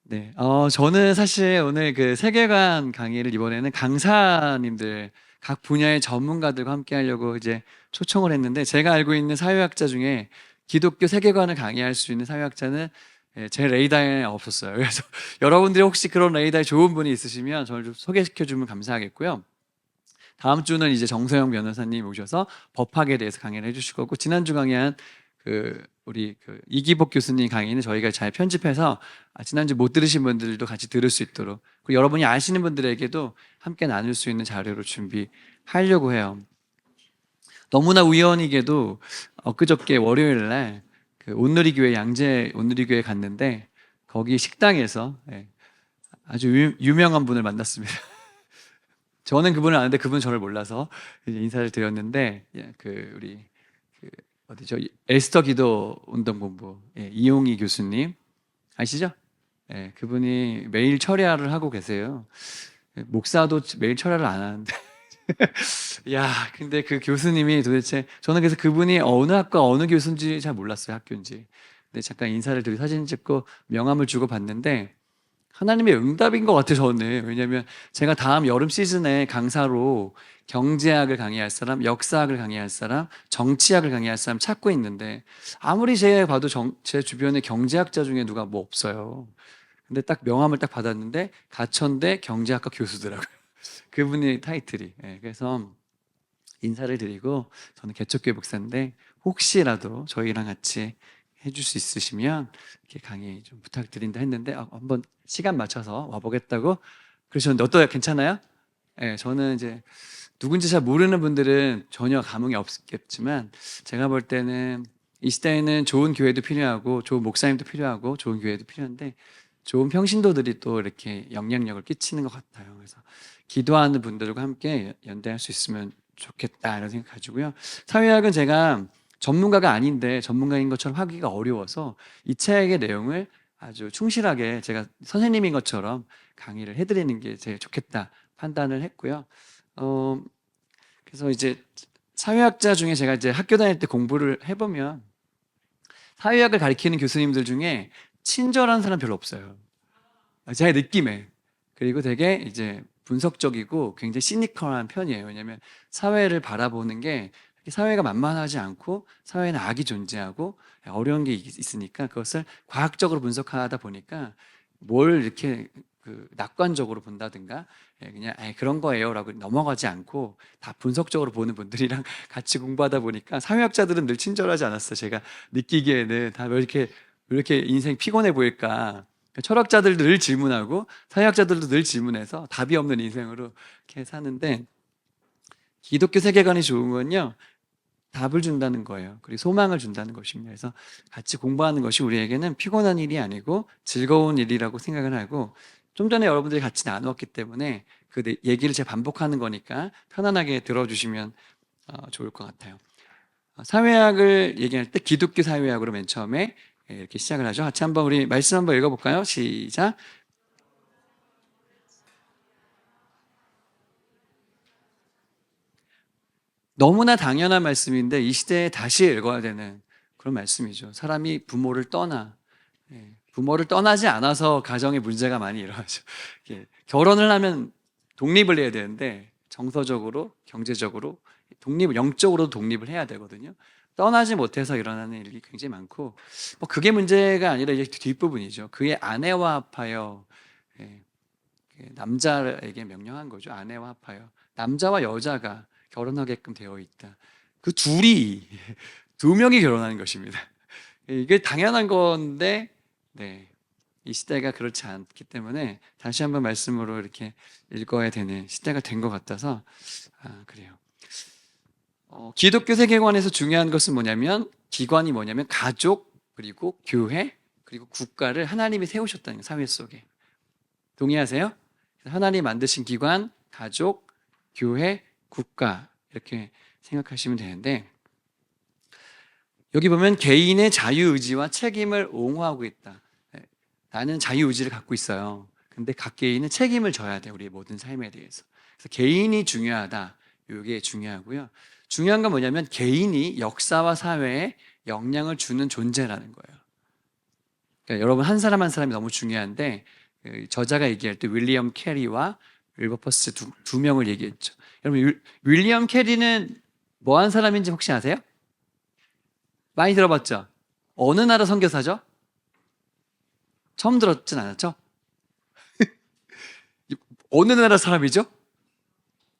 네. 저는 사실 오늘 그 세계관 강의를 이번에는 강사님들 각 분야의 전문가들과 함께 하려고 이제 초청을 했는데, 제가 알고 있는 사회학자 중에 기독교 세계관을 강의할 수 있는 사회학자는 제 레이더에 없었어요. 그래서 여러분들이 혹시 그런 레이더에 좋은 분이 있으시면 저를 좀 소개시켜 주면 감사하겠고요. 다음 주는 이제 정서영 변호사님 오셔서 법학에 대해서 강의를 해주실 거고, 지난주 강의한 우리 이기복 교수님 강의는 저희가 잘 편집해서 지난주 못 들으신 분들도 같이 들을 수 있도록, 그리고 여러분이 아시는 분들에게도 함께 나눌 수 있는 자료로 준비하려고 해요. 너무나 우연히게도 엊그저께 월요일 날그 온누리교회 양재 온누리교회 갔는데, 거기 식당에서 아주 유명한 분을 만났습니다. 저는 그분을 아는데 그분은 저를 몰라서 이제 인사를 드렸는데, 우리 어디죠? 에스더 기도 운동본부 이용희 교수님 아시죠? 그분이 매일 철야를 하고 계세요. 목사도 매일 철야를 안 하는데 야, 근데 그 교수님이 도대체, 저는 그래서 그분이 어느 학과 어느 교수인지 잘 몰랐어요, 학교인지. 근데 잠깐 인사를 드리고 사진 찍고 명함을 주고 봤는데, 하나님의 응답인 것 같아요, 저는. 왜냐면 제가 다음 여름 시즌에 강사로 경제학을 강의할 사람, 역사학을 강의할 사람, 정치학을 강의할 사람 찾고 있는데, 아무리 제가 봐도 제 주변에 경제학자 중에 누가 뭐 없어요. 근데 딱 명함을 딱 받았는데 가천대 경제학과 교수더라고요. 그분의 타이틀이. 그래서 인사를 드리고, 저는 개척교회 목사인데 혹시라도 저희랑 같이 해줄 수 있으시면 이렇게 강의 좀 부탁드린다 했는데, 한번 시간 맞춰서 와보겠다고 그러셨는데, 어떠요? 괜찮아요? 저는 이제 누군지 잘 모르는 분들은 전혀 감흥이 없겠지만, 제가 볼 때는 이 시대에는 좋은 교회도 필요하고 좋은 목사님도 필요하고 좋은 교회도 필요한데, 좋은 평신도들이 또 이렇게 영향력을 끼치는 것 같아요. 그래서 기도하는 분들과 함께 연대할 수 있으면 좋겠다 이런 생각 가지고요. 사회학은 제가 전문가가 아닌데 전문가인 것처럼 하기가 어려워서 이 책의 내용을 아주 충실하게 제가 선생님인 것처럼 강의를 해드리는 게 제일 좋겠다 판단을 했고요. 어, 그래서 이제 사회학자 중에 제가 이제 학교 다닐 때 공부를 해보면 사회학을 가리키는 교수님들 중에 친절한 사람 별로 없어요. 제 느낌에. 그리고 되게 이제 분석적이고 굉장히 시니컬한 편이에요. 왜냐하면 사회를 바라보는 게, 사회가 만만하지 않고 사회에는 악이 존재하고 어려운 게 있으니까 그것을 과학적으로 분석하다 보니까 뭘 이렇게 낙관적으로 본다든가, 그냥 그런 거예요라고 넘어가지 않고 다 분석적으로 보는 분들이랑 같이 공부하다 보니까, 사회학자들은 늘 친절하지 않았어요. 제가 느끼기에는 다 왜 이렇게 인생 피곤해 보일까. 철학자들도 늘 질문하고 사회학자들도 늘 질문해서 답이 없는 인생으로 이렇게 사는데, 기독교 세계관이 좋은 건요, 답을 준다는 거예요. 그리고 소망을 준다는 것입니다. 그래서 같이 공부하는 것이 우리에게는 피곤한 일이 아니고 즐거운 일이라고 생각을 하고, 좀 전에 여러분들이 같이 나누었기 때문에 얘기를 제가 반복하는 거니까 편안하게 들어주시면 좋을 것 같아요. 사회학을 얘기할 때 기독교 사회학으로 맨 처음에 이렇게 시작을 하죠. 같이 한번 우리 말씀 한번 읽어볼까요? 시작. 너무나 당연한 말씀인데 이 시대에 다시 읽어야 되는 그런 말씀이죠. 사람이 부모를 떠나지 않아서 가정에 문제가 많이 일어나죠. 결혼을 하면 독립을 해야 되는데, 정서적으로, 경제적으로, 영적으로도 독립을 해야 되거든요. 떠나지 못해서 일어나는 일이 굉장히 많고, 뭐 그게 문제가 아니라 이제 뒷부분이죠. 그의 아내와 합하여, 예, 남자에게 명령한 거죠. 아내와 합하여 남자와 여자가 결혼하게끔 되어 있다. 그 둘이 두 명이 결혼하는 것입니다. 이게 당연한 건데, 네, 이 시대가 그렇지 않기 때문에 다시 한번 말씀으로 이렇게 읽어야 되는 시대가 된 것 같아서 그래요. 기독교 세계관에서 중요한 것은 뭐냐면, 기관이 뭐냐면 가족, 그리고 교회, 그리고 국가를 하나님이 세우셨다는 거예요. 사회 속에. 동의하세요? 하나님 만드신 기관, 가족, 교회, 국가, 이렇게 생각하시면 되는데, 여기 보면 개인의 자유의지와 책임을 옹호하고 있다. 나는 자유의지를 갖고 있어요. 근데 각 개인은 책임을 져야 돼, 우리의 모든 삶에 대해서. 그래서 개인이 중요하다. 이게 중요하고요. 중요한 건 뭐냐면, 개인이 역사와 사회에 영향을 주는 존재라는 거예요. 그러니까 여러분 한 사람 한 사람이 너무 중요한데 그 저자가 얘기할 때 윌리엄 캐리와 윌버퍼스 두 명을 얘기했죠. 여러분 윌리엄 캐리는 뭐 한 사람인지 혹시 아세요? 많이 들어봤죠? 어느 나라 선교사죠? 처음 들었진 않았죠? 어느 나라 사람이죠?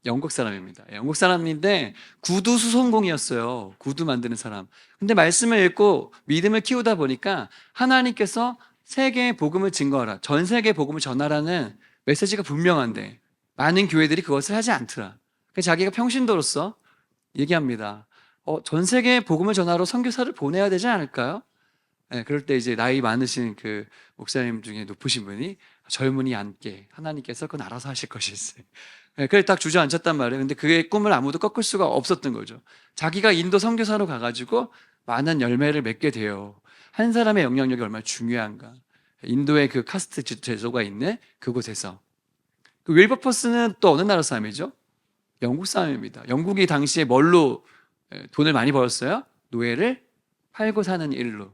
영국 사람입니다. 영국 사람인데 구두 수송공이었어요. 구두 만드는 사람. 근데 말씀을 읽고 믿음을 키우다 보니까 하나님께서 세계에 복음을 증거하라. 전 세계에 복음을 전하라는 메시지가 분명한데 많은 교회들이 그것을 하지 않더라. 그래서 자기가 평신도로서 얘기합니다. 전 세계에 복음을 전하러 선교사를 보내야 되지 않을까요? 네, 그럴 때 이제 나이 많으신 그 목사님 중에 높으신 분이 젊은이 앉게 하나님께서 그건 알아서 하실 것이지. 네, 그래 딱 주저앉혔단 말이에요. 근데 그의 꿈을 아무도 꺾을 수가 없었던 거죠. 자기가 인도 선교사로 가가지고 많은 열매를 맺게 돼요. 한 사람의 영향력이 얼마나 중요한가. 인도의 그 카스트 제도가 있는 그곳에서. 그 윌버퍼스는 또 어느 나라 사람이죠? 영국 사람입니다. 영국이 당시에 뭘로 돈을 많이 벌었어요? 노예를 팔고 사는 일로.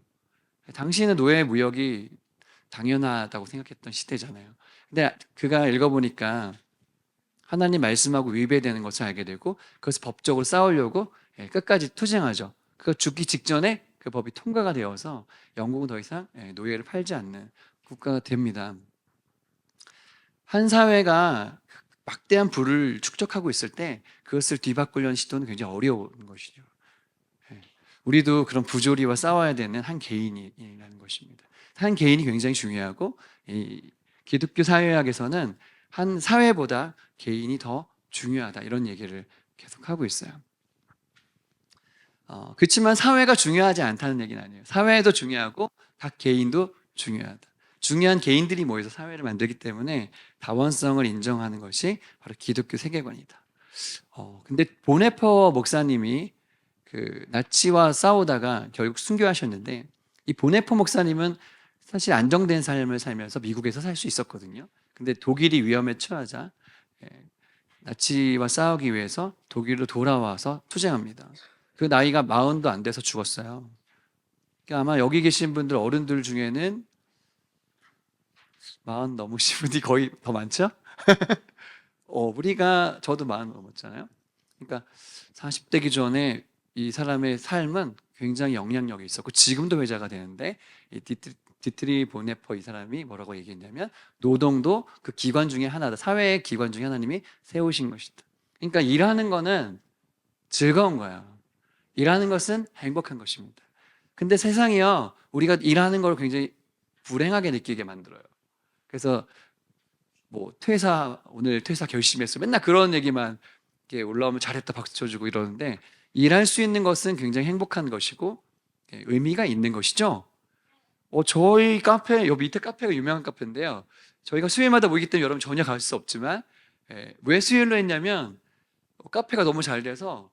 당시에는 노예 무역이 당연하다고 생각했던 시대잖아요. 근데 그가 읽어보니까 하나님 말씀하고 위배되는 것을 알게 되고 그것을 법적으로 싸우려고 끝까지 투쟁하죠. 그 죽기 직전에 그 법이 통과가 되어서 영국은 더 이상 노예를 팔지 않는 국가가 됩니다. 한 사회가 막대한 부를 축적하고 있을 때 그것을 뒤바꾸려는 시도는 굉장히 어려운 것이죠. 우리도 그런 부조리와 싸워야 되는 한 개인이라는 것입니다. 한 개인이 굉장히 중요하고 이 기독교 사회학에서는 한 사회보다 개인이 더 중요하다 이런 얘기를 계속하고 있어요. 그렇지만 사회가 중요하지 않다는 얘기는 아니에요. 사회도 중요하고 각 개인도 중요하다. 중요한 개인들이 모여서 사회를 만들기 때문에 다원성을 인정하는 것이 바로 기독교 세계관이다. 근데 보네퍼 목사님이 그 나치와 싸우다가 결국 순교하셨는데 이 보네퍼 목사님은 사실 안정된 삶을 살면서 미국에서 살 수 있었거든요. 근데 독일이 위험에 처하자 나치와 싸우기 위해서 독일로 돌아와서 투쟁합니다. 그 나이가 40도 안 돼서 죽었어요. 그러니까 아마 여기 계신 분들 어른들 중에는 40 넘으신 분이 거의 더 많죠? 우리가 저도 40 넘었잖아요. 그러니까 40대 기준에 이 사람의 삶은 굉장히 영향력이 있었고 지금도 회자가 되는데 이 디트리 보네퍼 이 사람이 뭐라고 얘기했냐면 노동도 그 기관 중에 하나다. 사회의 기관 중에 하나님이 세우신 것이다. 그러니까 일하는 거는 즐거운 거야. 일하는 것은 행복한 것입니다. 근데 세상이요 우리가 일하는 걸 굉장히 불행하게 느끼게 만들어요. 그래서 뭐 오늘 퇴사 결심했어 맨날 그런 얘기만 이렇게 올라오면 잘했다 박수 쳐주고 이러는데 일할 수 있는 것은 굉장히 행복한 것이고 의미가 있는 것이죠. 저희 카페, 요 밑에 카페가 유명한 카페인데요. 저희가 수요일마다 모이기 때문에 여러분 전혀 갈 수 없지만 왜 수요일로 했냐면 카페가 너무 잘 돼서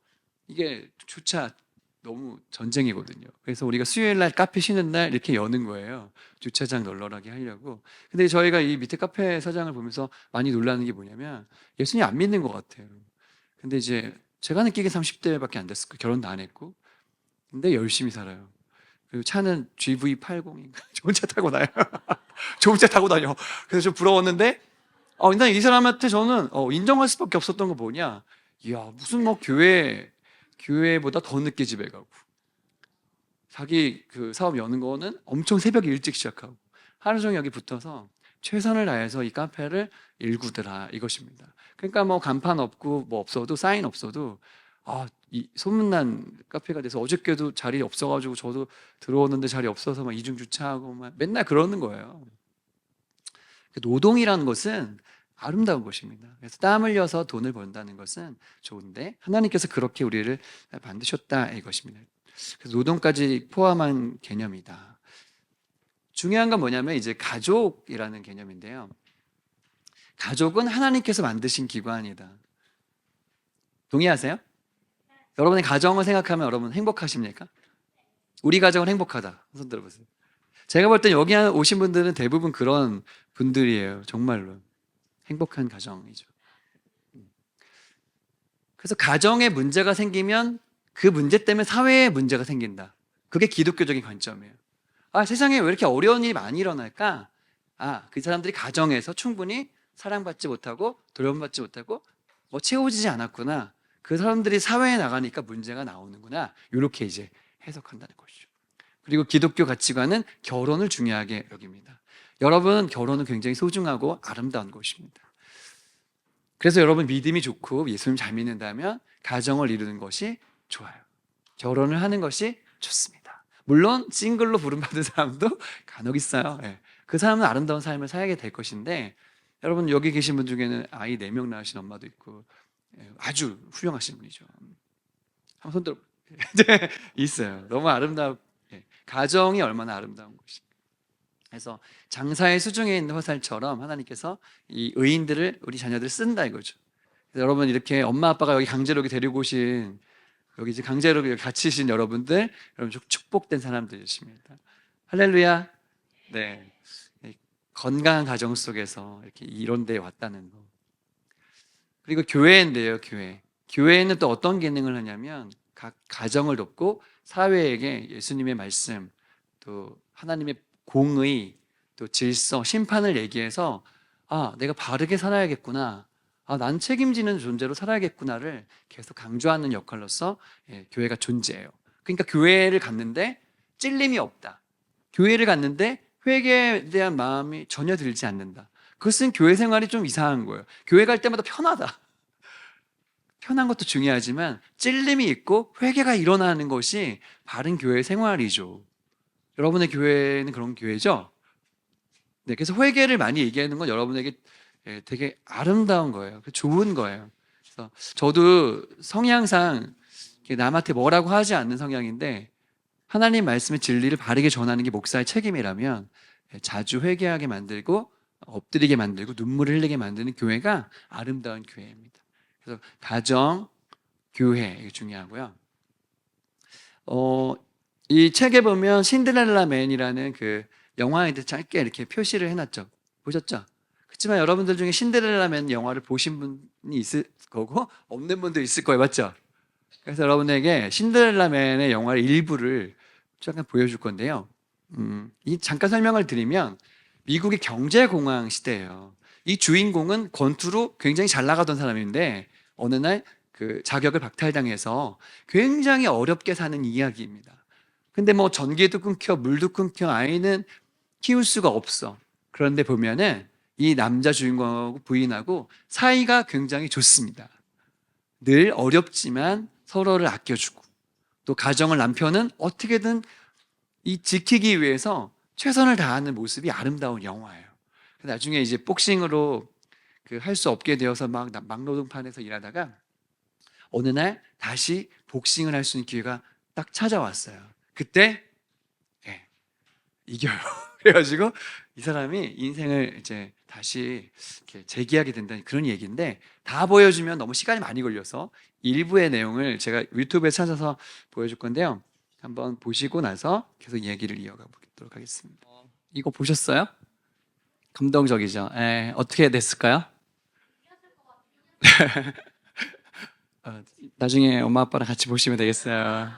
이게 주차 너무 전쟁이거든요. 그래서 우리가 수요일 날 카페 쉬는 날 이렇게 여는 거예요. 주차장 널널하게 하려고. 근데 저희가 이 밑에 카페 사장을 보면서 많이 놀라는 게 뭐냐면 예수님 안 믿는 것 같아요. 근데 이제 제가 느끼기에 30대밖에 안 됐을 거예요. 결혼도 안 했고. 근데 열심히 살아요. 그리고 차는 GV80인가? 좋은 차 타고 다녀요. 좋은 차 타고 다녀. 그래서 좀 부러웠는데, 일단 이 사람한테 저는 인정할 수밖에 없었던 거 뭐냐? 이야, 무슨 뭐 교회보다 더 늦게 집에 가고, 자기 그 사업 여는 거는 엄청 새벽에 일찍 시작하고, 하루 종일 여기 붙어서 최선을 다해서 이 카페를 일구더라 이것입니다. 그러니까 뭐 간판 없고 뭐 없어도 사인 없어도 이 소문난 카페가 돼서 어저께도 자리 없어가지고 저도 들어오는데 자리 없어서 막 이중 주차하고 막 맨날 그러는 거예요. 노동이라는 것은 아름다운 것입니다. 그래서 땀 흘려서 돈을 번다는 것은 좋은데 하나님께서 그렇게 우리를 만드셨다 이것입니다. 그래서 노동까지 포함한 개념이다. 중요한 건 뭐냐면 이제 가족이라는 개념인데요. 가족은 하나님께서 만드신 기관이다. 동의하세요? 여러분의 가정을 생각하면 여러분 행복하십니까? 우리 가정은 행복하다. 손 들어보세요. 제가 볼 땐 여기 오신 분들은 대부분 그런 분들이에요. 정말로. 행복한 가정이죠. 그래서 가정에 문제가 생기면 그 문제 때문에 사회에 문제가 생긴다. 그게 기독교적인 관점이에요. 세상에 왜 이렇게 어려운 일이 많이 일어날까? 그 사람들이 가정에서 충분히 사랑받지 못하고 돌봄받지 못하고 뭐 채워지지 않았구나. 그 사람들이 사회에 나가니까 문제가 나오는구나. 이렇게 이제 해석한다는 것이죠. 그리고 기독교 가치관은 결혼을 중요하게 여깁니다. 여러분, 결혼은 굉장히 소중하고 아름다운 것입니다. 그래서 여러분 믿음이 좋고 예수님 잘 믿는다면 가정을 이루는 것이 좋아요. 결혼을 하는 것이 좋습니다. 물론 싱글로 부름받은 사람도 간혹 있어요. 예. 그 사람은 아름다운 삶을 살게 될 것인데, 여러분 여기 계신 분 중에는 아이 4명 낳으신 엄마도 있고 아주 훌륭하신 분이죠. 한번 손 들어. 네, 있어요. 너무 아름다운, 가정이 얼마나 아름다운 것이. 그래서 장사의 수중에 있는 화살처럼 하나님께서 이 의인들을, 우리 자녀들을 쓴다 이거죠. 그래서 여러분 이렇게 엄마 아빠가 여기 강제로 데리고 오신, 여기 이제 강제로 갇히신 여러분들, 여러분 축복된 사람들이십니다. 할렐루야. 네. 건강한 가정 속에서 이렇게 이런 데에 왔다는 거. 그리고 교회인데요, 교회. 교회는 또 어떤 기능을 하냐면 각 가정을 돕고 사회에게 예수님의 말씀, 또 하나님의 공의, 또 질서, 심판을 얘기해서 내가 바르게 살아야겠구나. 난 책임지는 존재로 살아야겠구나를 계속 강조하는 역할로서 교회가 존재해요. 그러니까 교회를 갔는데 찔림이 없다. 교회를 갔는데 회개에 대한 마음이 전혀 들지 않는다. 그것은 교회 생활이 좀 이상한 거예요. 교회 갈 때마다 편하다. 편한 것도 중요하지만 찔림이 있고 회개가 일어나는 것이 바른 교회 생활이죠. 여러분의 교회는 그런 교회죠? 네, 그래서 회개를 많이 얘기하는 건 여러분에게 되게 아름다운 거예요. 좋은 거예요. 그래서 저도 성향상 남한테 뭐라고 하지 않는 성향인데, 하나님 말씀의 진리를 바르게 전하는 게 목사의 책임이라면 자주 회개하게 만들고 엎드리게 만들고 눈물을 흘리게 만드는 교회가 아름다운 교회입니다. 그래서 가정, 교회, 이게 중요하고요. 이 책에 보면 신데렐라 맨이라는 그 영화에 짧게 이렇게 표시를 해놨죠. 보셨죠? 그렇지만 여러분들 중에 신데렐라 맨 영화를 보신 분이 있을 거고 없는 분도 있을 거예요. 맞죠? 그래서 여러분에게 신데렐라 맨의 영화의 일부를 잠깐 보여줄 건데요. 이 잠깐 설명을 드리면 미국의 경제공황 시대예요. 이 주인공은 권투로 굉장히 잘 나가던 사람인데 어느 날 그 자격을 박탈당해서 굉장히 어렵게 사는 이야기입니다. 근데 뭐 전기도 끊겨 물도 끊겨 아이는 키울 수가 없어. 그런데 보면은 이 남자 주인공하고 부인하고 사이가 굉장히 좋습니다. 늘 어렵지만 서로를 아껴주고, 또 가정을 남편은 어떻게든 이 지키기 위해서 최선을 다하는 모습이 아름다운 영화예요. 나중에 이제 복싱으로 할 수 없게 되어서 막 막노동판에서 일하다가 어느 날 다시 복싱을 할 수 있는 기회가 딱 찾아왔어요. 그때 이겨요. 그래가지고 이 사람이 인생을 이제 다시 이렇게 재기하게 된다는 그런 얘기인데, 다 보여주면 너무 시간이 많이 걸려서 일부의 내용을 제가 유튜브에 찾아서 보여줄 건데요. 한번 보시고 나서 계속 얘기를 이어가 보도록 하겠습니다. 이거 보셨어요? 감동적이죠? 어떻게 됐을까요? 나중에 엄마 아빠랑 같이 보시면 되겠어요.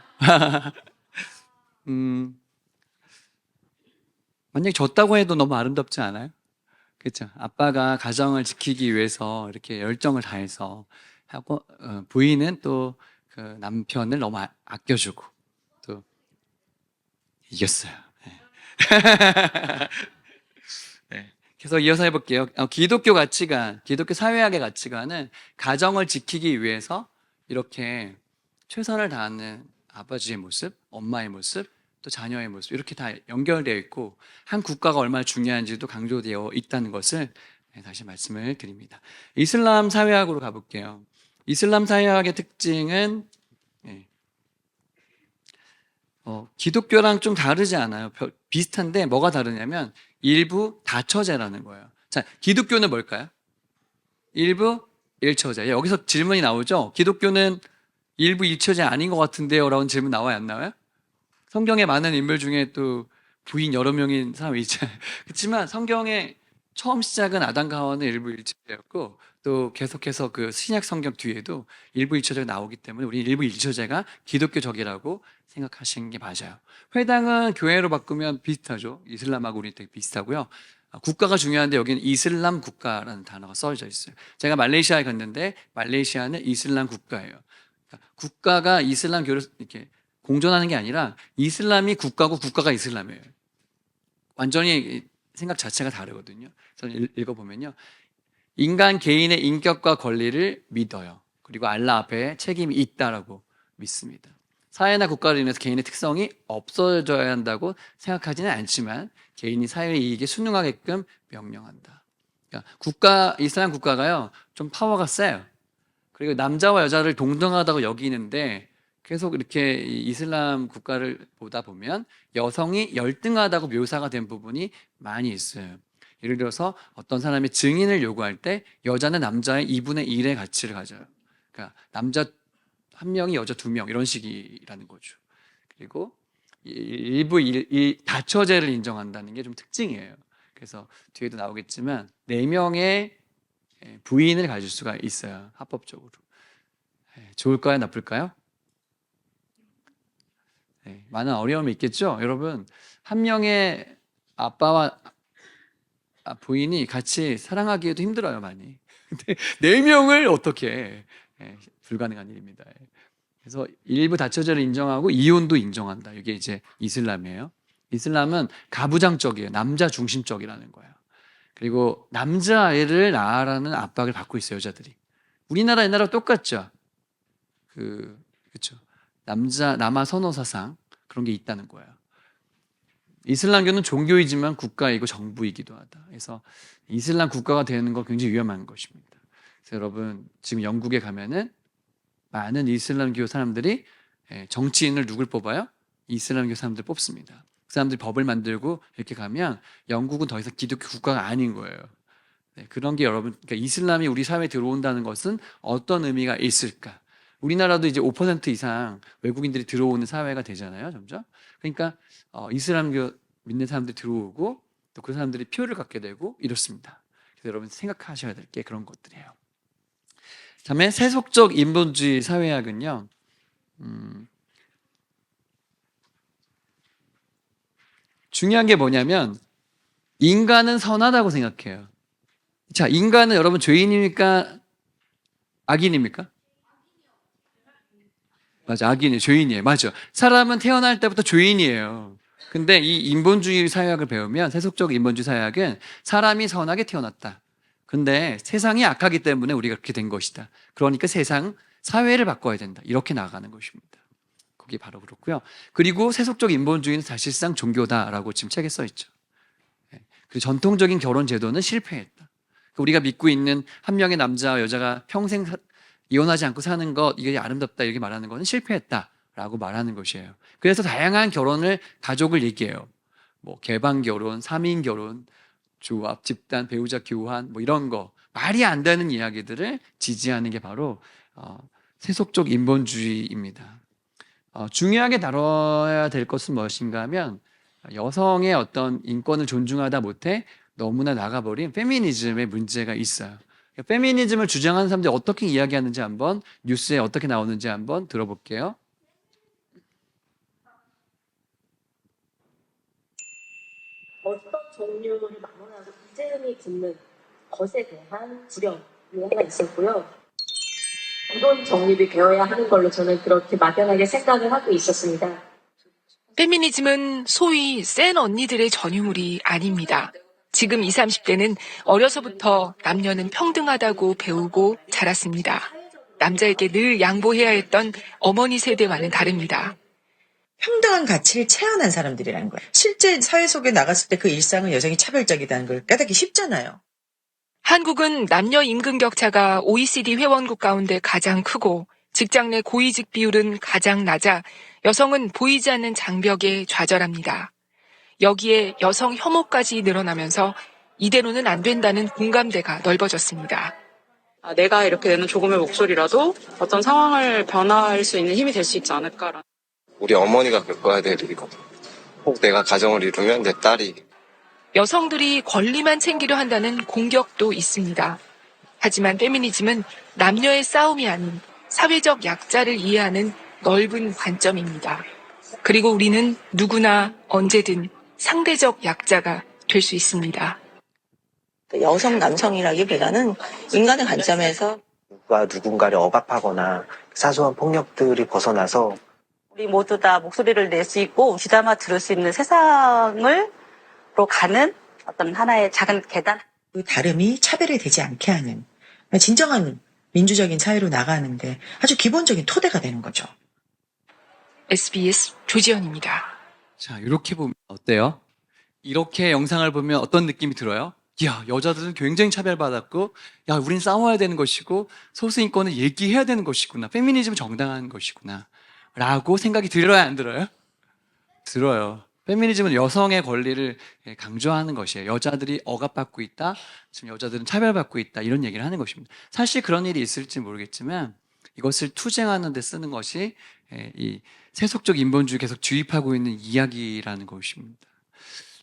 만약에 졌다고 해도 너무 아름답지 않아요? 그렇죠? 아빠가 가정을 지키기 위해서 이렇게 열정을 다해서 하고, 부인은 또 그 남편을 너무 아껴주고 또 이겼어요. 네. 네. 계속 이어서 해볼게요. 기독교 가치관, 기독교 사회학의 가치관은 가정을 지키기 위해서 이렇게 최선을 다하는 아버지의 모습, 엄마의 모습, 또 자녀의 모습, 이렇게 다 연결되어 있고 한 국가가 얼마나 중요한지도 강조되어 있다는 것을 다시 말씀을 드립니다. 이슬람 사회학으로 가볼게요. 이슬람 사회학의 특징은 기독교랑 좀 다르지 않아요. 비슷한데 뭐가 다르냐면 일부 다처제라는 거예요. 자, 기독교는 뭘까요? 일부 일처제. 여기서 질문이 나오죠. 기독교는 일부 일처제 아닌 것 같은데요? 라는 질문 나와요, 안 나와요? 성경에 많은 인물 중에 또 부인 여러 명인 사람이 있잖아요. 그렇지만 성경에 처음 시작은 아담과 하와는 일부 일처제였고 또 계속해서 그 신약 성경 뒤에도 일부 일처제가 나오기 때문에 우리 일부 일처제가 기독교적이라고 생각하시는 게 맞아요. 회당은 교회로 바꾸면 비슷하죠. 이슬람하고 우리 되게 비슷하고요. 국가가 중요한데 여기는 이슬람 국가라는 단어가 써져 있어요. 제가 말레이시아에 갔는데 말레이시아는 이슬람 국가예요. 그러니까 국가가 이슬람교를 이렇게 공존하는 게 아니라 이슬람이 국가고 국가가 이슬람이에요. 완전히 생각 자체가 다르거든요. 저는 읽어보면요. 인간 개인의 인격과 권리를 믿어요. 그리고 알라 앞에 책임이 있다라고 믿습니다. 사회나 국가로 인해서 개인의 특성이 없어져야 한다고 생각하지는 않지만 개인이 사회의 이익에 순응하게끔 명령한다. 그러니까 이슬람 국가가요, 좀 파워가 세요. 그리고 남자와 여자를 동등하다고 여기는데 계속 이렇게 이슬람 국가를 보다 보면 여성이 열등하다고 묘사가 된 부분이 많이 있어요. 예를 들어서 어떤 사람이 증인을 요구할 때 여자는 남자의 2분의 1의 가치를 가져요. 그러니까 남자 1명이 여자 2명 이런 식이라는 거죠. 그리고 일부 다처제를 인정한다는 게 좀 특징이에요. 그래서 뒤에도 나오겠지만 4명의 부인을 가질 수가 있어요. 합법적으로. 좋을까요? 나쁠까요? 많은 어려움이 있겠죠? 여러분, 한 명의 아빠와 부인이 같이 사랑하기에도 힘들어요, 많이. 근데 4명을 어떻게 해? 불가능한 일입니다. 그래서 일부 다처제를 인정하고 이혼도 인정한다. 이게 이제 이슬람이에요. 이슬람은 가부장적이에요. 남자 중심적이라는 거예요. 그리고 남자애를 낳으라는 압박을 받고 있어요, 여자들이. 우리나라 옛날하고 똑같죠? 그렇죠. 남아 선호 사상 그런 게 있다는 거예요. 이슬람교는 종교이지만 국가이고 정부이기도 하다. 그래서 이슬람 국가가 되는 거 굉장히 위험한 것입니다. 그래서 여러분 지금 영국에 가면은 많은 이슬람교 사람들이 정치인을 누굴 뽑아요? 이슬람교 사람들 뽑습니다. 그 사람들이 법을 만들고 이렇게 가면 영국은 더 이상 기독교 국가가 아닌 거예요. 그런 게 여러분, 그러니까 이슬람이 우리 사회에 들어온다는 것은 어떤 의미가 있을까? 우리나라도 이제 5% 이상 외국인들이 들어오는 사회가 되잖아요, 점점. 그러니까 이슬람교 믿는 사람들이 들어오고 또 그 사람들이 표를 갖게 되고 이렇습니다. 그래서 여러분 생각하셔야 될 게 그런 것들이에요. 다음에 세속적 인본주의 사회학은요, 중요한 게 뭐냐면 인간은 선하다고 생각해요. 자, 인간은 여러분 죄인입니까? 악인입니까? 맞아, 악인이에요. 죄인이에요. 맞아. 사람은 태어날 때부터 죄인이에요. 근데 이 인본주의 사회학을 배우면 세속적 인본주의 사회학은 사람이 선하게 태어났다. 근데 세상이 악하기 때문에 우리가 그렇게 된 것이다. 그러니까 사회를 바꿔야 된다. 이렇게 나아가는 것입니다. 그게 바로 그렇고요. 그리고 세속적 인본주의는 사실상 종교다라고 지금 책에 써 있죠. 그리고 전통적인 결혼 제도는 실패했다. 우리가 믿고 있는 한 명의 남자와 여자가 평생 이혼하지 않고 사는 것, 이게 아름답다 이렇게 말하는 것은 실패했다라고 말하는 것이에요. 그래서 다양한 결혼을, 가족을 얘기해요. 뭐 개방 결혼, 3인 결혼, 조합, 집단, 배우자 교환, 뭐 이런 거 말이 안 되는 이야기들을 지지하는 게 바로 세속적 인본주의입니다. 중요하게 다뤄야 될 것은 무엇인가 하면 여성의 어떤 인권을 존중하다 못해 너무나 나가버린 페미니즘의 문제가 있어요. 페미니즘을 주장하는 사람들이 어떻게 이야기하는지 한번 뉴스에 어떻게 나오는지 한번 들어볼게요. 어떤 종류를 막론하고 이재명이 듣는 것에 대한 두려움이 하나 있었고요. 이론 정립이 되어야 하는 걸로 저는 그렇게 막연하게 생각을 하고 있었습니다. 페미니즘은 소위 센 언니들의 전유물이 아닙니다. 지금 20, 30대는 어려서부터 남녀는 평등하다고 배우고 자랐습니다. 남자에게 늘 양보해야 했던 어머니 세대와는 다릅니다. 평등한 가치를 체현한 사람들이라는 거예요. 실제 사회 속에 나갔을 때 그 일상은 여성이 차별적이라는 걸 깨닫기 쉽잖아요. 한국은 남녀 임금 격차가 OECD 회원국 가운데 가장 크고 직장 내 고위직 비율은 가장 낮아 여성은 보이지 않는 장벽에 좌절합니다. 여기에 여성 혐오까지 늘어나면서 이대로는 안 된다는 공감대가 넓어졌습니다. 내가 이렇게 내는 조금의 목소리라도 어떤 상황을 변화할 수 있는 힘이 될 수 있지 않을까라는. 우리 어머니가 겪어야 될 일이거든. 혹 내가 가정을 이루면 내 딸이 여성들이 권리만 챙기려 한다는 공격도 있습니다. 하지만 페미니즘은 남녀의 싸움이 아닌 사회적 약자를 이해하는 넓은 관점입니다. 그리고 우리는 누구나 언제든 상대적 약자가 될 수 있습니다. 여성, 남성이라기보다는 인간의 관점에서 누군가를 억압하거나 사소한 폭력들이 벗어나서 우리 모두 다 목소리를 낼 수 있고 귀담아 들을 수 있는 세상으로 가는 어떤 하나의 작은 계단. 그 다름이 차별이 되지 않게 하는 진정한 민주적인 사회로 나가는데 아주 기본적인 토대가 되는 거죠. SBS 조지현입니다. 자, 이렇게 보면 어때요? 이렇게 영상을 보면 어떤 느낌이 들어요? 야, 여자들은 굉장히 차별받았고, 야, 우린 싸워야 되는 것이고, 소수인권을 얘기해야 되는 것이구나. 페미니즘은 정당한 것이구나. 라고 생각이 들어요, 안 들어요? 들어요. 페미니즘은 여성의 권리를 강조하는 것이에요. 여자들이 억압받고 있다. 지금 여자들은 차별받고 있다. 이런 얘기를 하는 것입니다. 사실 그런 일이 있을지 모르겠지만 이것을 투쟁하는 데 쓰는 것이 이 세속적 인본주의 계속 주입하고 있는 이야기라는 것입니다.